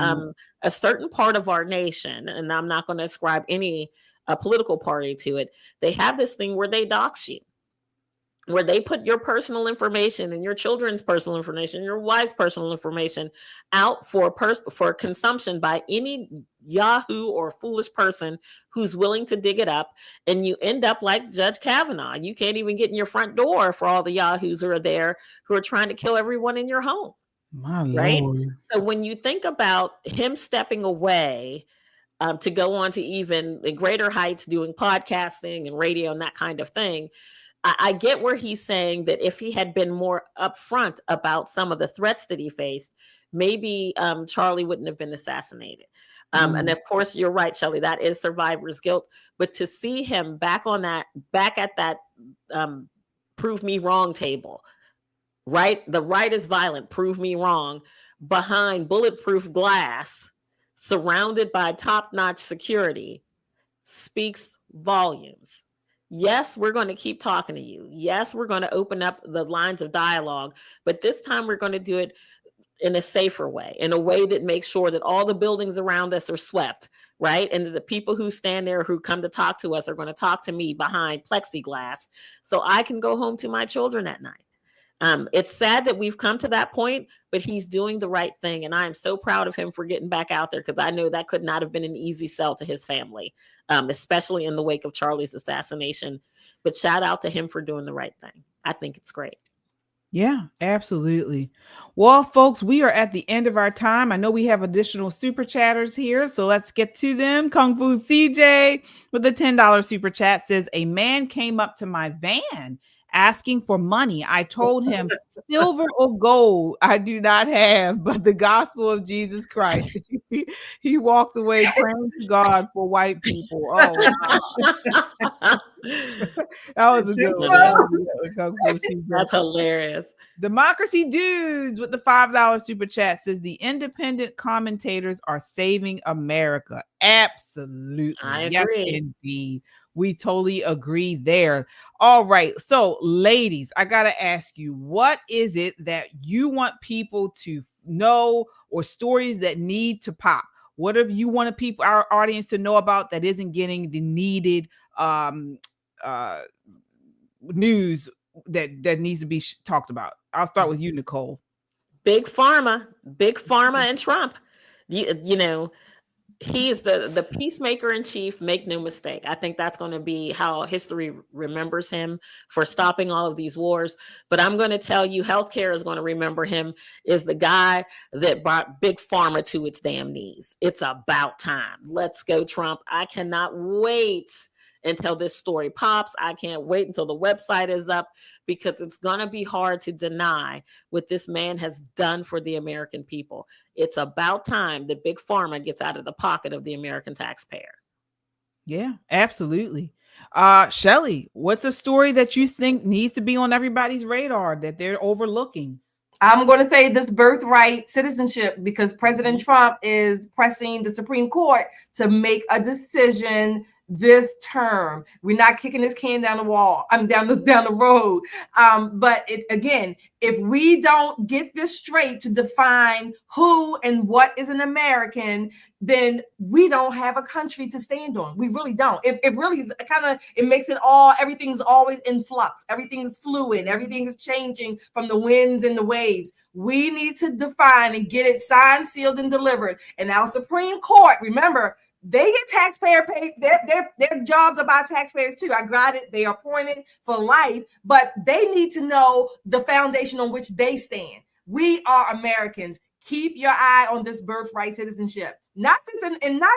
a certain part of our nation, and I'm not going to ascribe any political party to it, they have this thing where they dox you, where they put your personal information and your children's personal information, your wife's personal information out for consumption by any Yahoo or foolish person who's willing to dig it up. And you end up like Judge Kavanaugh. You can't even get in your front door for all the Yahoos who are there, who are trying to kill everyone in your home. My right? Lord. So when you think about him stepping away to go on to even greater heights, doing podcasting and radio and that kind of thing, I get where he's saying that if he had been more upfront about some of the threats that he faced, maybe Charlie wouldn't have been assassinated. And of course, you're right, Shelley, that is survivor's guilt. But to see him back at that prove me wrong table, right? The right is violent, prove me wrong, behind bulletproof glass, surrounded by top-notch security, speaks volumes. Yes, we're going to keep talking to you. Yes, we're going to open up the lines of dialogue, but this time we're going to do it in a safer way, in a way that makes sure that all the buildings around us are swept, right? And the people who stand there, who come to talk to us, are going to talk to me behind plexiglass so I can go home to my children at night. It's sad that we've come to that point, but he's doing the right thing. And I am so proud of him for getting back out there, because I know that could not have been an easy sell to his family, especially in the wake of Charlie's assassination. But shout out to him for doing the right thing. I think it's great. Yeah, absolutely. Well, folks, we are at the end of our time. I know we have additional super chatters here, so let's get to them. Kung Fu CJ with the $10 super chat says, a man came up to my van asking for money. I told him silver or gold I do not have, but the gospel of Jesus Christ. He walked away praying to God for white people. Oh, wow. That was a good one. That's hilarious. Democracy Dudes with the $5 super chat says, the independent commentators are saving America. Absolutely. I agree. Yes, indeed. We totally agree there. All right. So, ladies, I got to ask you, what is it that you want people to know, or stories that need to pop? What do you want our audience to know about that isn't getting the needed news that needs to be talked about? I'll start with you, Nicole. Big Pharma and Trump. You know, he is the peacemaker in chief. Make no mistake. I think that's going to be how history remembers him, for stopping all of these wars. But I'm going to tell you, healthcare is going to remember him as the guy that brought Big Pharma to its damn knees. It's about time. Let's go, Trump. I cannot wait until this story pops. I can't wait until the website is up, because it's going to be hard to deny what this man has done for the American people. It's about time that Big Pharma gets out of the pocket of the American taxpayer. Yeah, absolutely. Shelley, what's a story that you think needs to be on everybody's radar that they're overlooking? I'm going to say this birthright citizenship, because President Trump is pressing the Supreme Court to make a decision this term. We're not kicking this can down the wall. down the road. But again, if we don't get this straight to define who and what is an American, then we don't have a country to stand on. We really don't. It really it makes it all, everything's always in flux. Everything is fluid. Everything is changing from the winds and the waves. We need to define and get it signed, sealed, and delivered. And our Supreme Court, remember, they get taxpayer paid. Their jobs are by taxpayers too. I got it. They are appointed for life, but they need to know the foundation on which they stand. We are Americans. Keep your eye on this birthright citizenship, not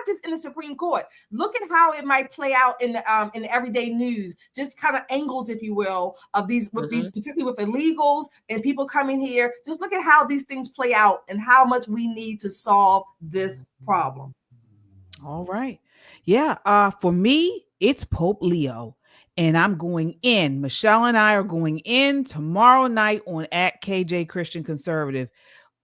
just in the Supreme Court. Look at how it might play out in the everyday news, just kind of angles, if you will, of these, with these, particularly with illegals and people coming here. Just look at how these things play out and how much we need to solve this problem. All right. Yeah. For me, it's Pope Leo, and I'm going in. Michelle and I are going in tomorrow night on @KJ Christian Conservative.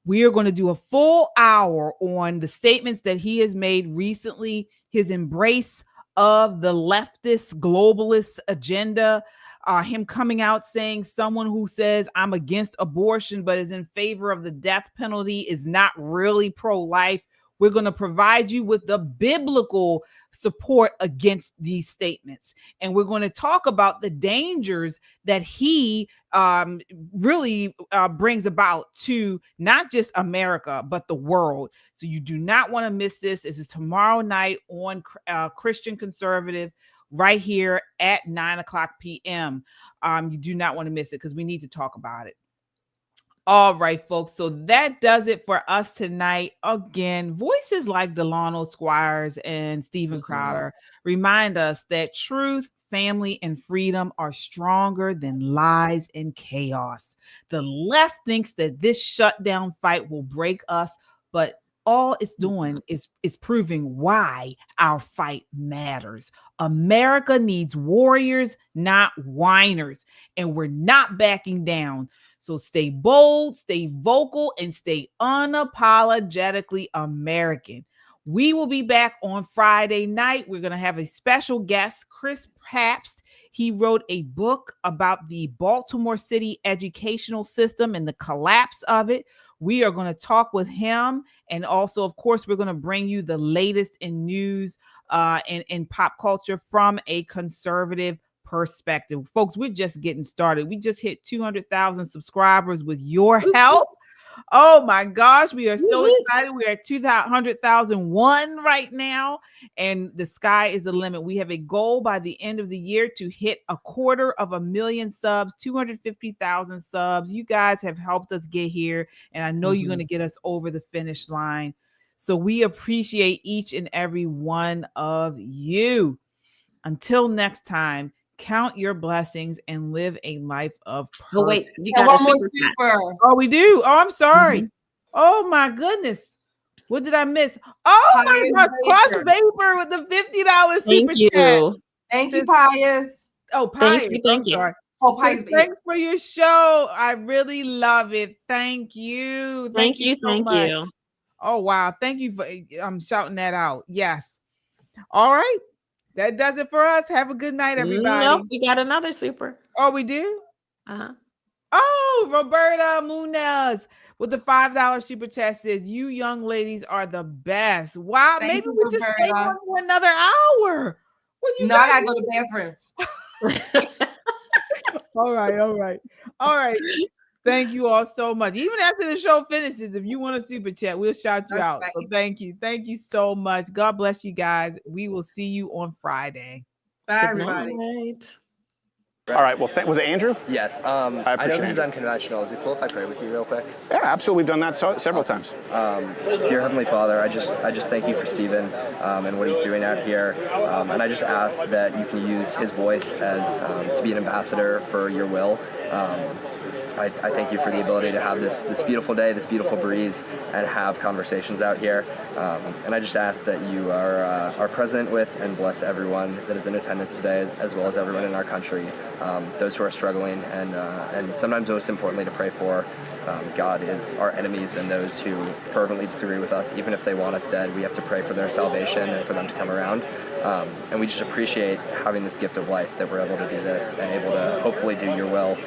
We are going to do a full hour on the statements that he has made recently, his embrace of the leftist globalist agenda, him coming out saying someone who says I'm against abortion but is in favor of the death penalty is not really pro-life. We're going to provide you with the biblical support against these statements. And we're going to talk about the dangers that he really brings about to not just America, but the world. So you do not want to miss this. This is tomorrow night on Christian Conservative, right here at 9:00 p.m. You do not want to miss it, because we need to talk about it. All right, folks. So that does it for us tonight. Again, voices like Delano Squires and Stephen Crowder remind us that truth, family, and freedom are stronger than lies and chaos. The left thinks that this shutdown fight will break us, but all it's doing is proving why our fight matters. America needs warriors, not whiners, and we're not backing down. So stay bold, stay vocal, and stay unapologetically American. We will be back on Friday night. We're going to have a special guest, Chris Pabst. He wrote a book about the Baltimore City educational system and the collapse of it. We are going to talk with him. And also, of course, we're going to bring you the latest in news and pop culture from a conservative perspective. Folks, we're just getting started. We just hit 200,000 subscribers with your help. Oh my gosh, we are so excited. We're at 200,001 right now, and the sky is the limit. We have a goal by the end of the year to hit 250,000 subs, 250,000 subs. You guys have helped us get here, and I know you're going to get us over the finish line. So we appreciate each and every one of you. Until next time, count your blessings and live a life of purpose. Oh, wait, you got a super. Oh, we do. Oh, I'm sorry. Oh my goodness. What did I miss? Oh my God. Cross Vapor with the $50 super chat. Thank you, Pius. Oh, Pius. Thank you. Oh, Pius. Thanks for your show. I really love it. Thank you. Thank you so much. Oh, wow. Thank you for shouting that out. Yes. All right. That does it for us. Have a good night, everybody. Nope, we got another super. Oh, we do? Uh-huh. Oh, Roberta Munez with the $5 super chat says, you young ladies are the best. Wow. Maybe we just stay on for another hour. I gotta go to the bathroom. All right. Thank you all so much. Even after the show finishes, if you want a super chat, we'll shout you out. So thank you. Thank you so much. God bless you guys. We will see you on Friday. Bye, everybody. All right. Well, was it Andrew? Yes. I know this is unconventional. Is it cool if I pray with you real quick? Yeah, absolutely. We've done that several times. Dear Heavenly Father, I just thank you for Stephen and what he's doing out here, and I just ask that you can use his voice as to be an ambassador for your will. I thank you for the ability to have this beautiful day, this beautiful breeze, and have conversations out here. And I just ask that you are present with and bless everyone that is in attendance today, as well as everyone in our country, those who are struggling, and sometimes most importantly to pray for. God is our enemies and those who fervently disagree with us. Even if they want us dead, we have to pray for their salvation and for them to come around. And we just appreciate having this gift of life, that we're able to do this and able to hopefully do your will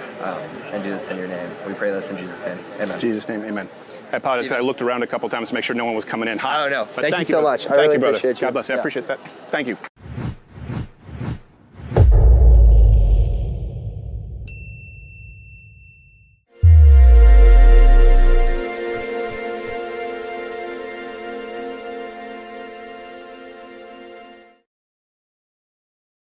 and do this in your name. We pray this in Jesus' name. Amen. In Jesus' name, amen. I apologize because I looked around a couple times to make sure no one was coming in hot. Oh, no. But Thank you so much. I Thank really you, brother. appreciate you. God bless you. I appreciate that. Thank you.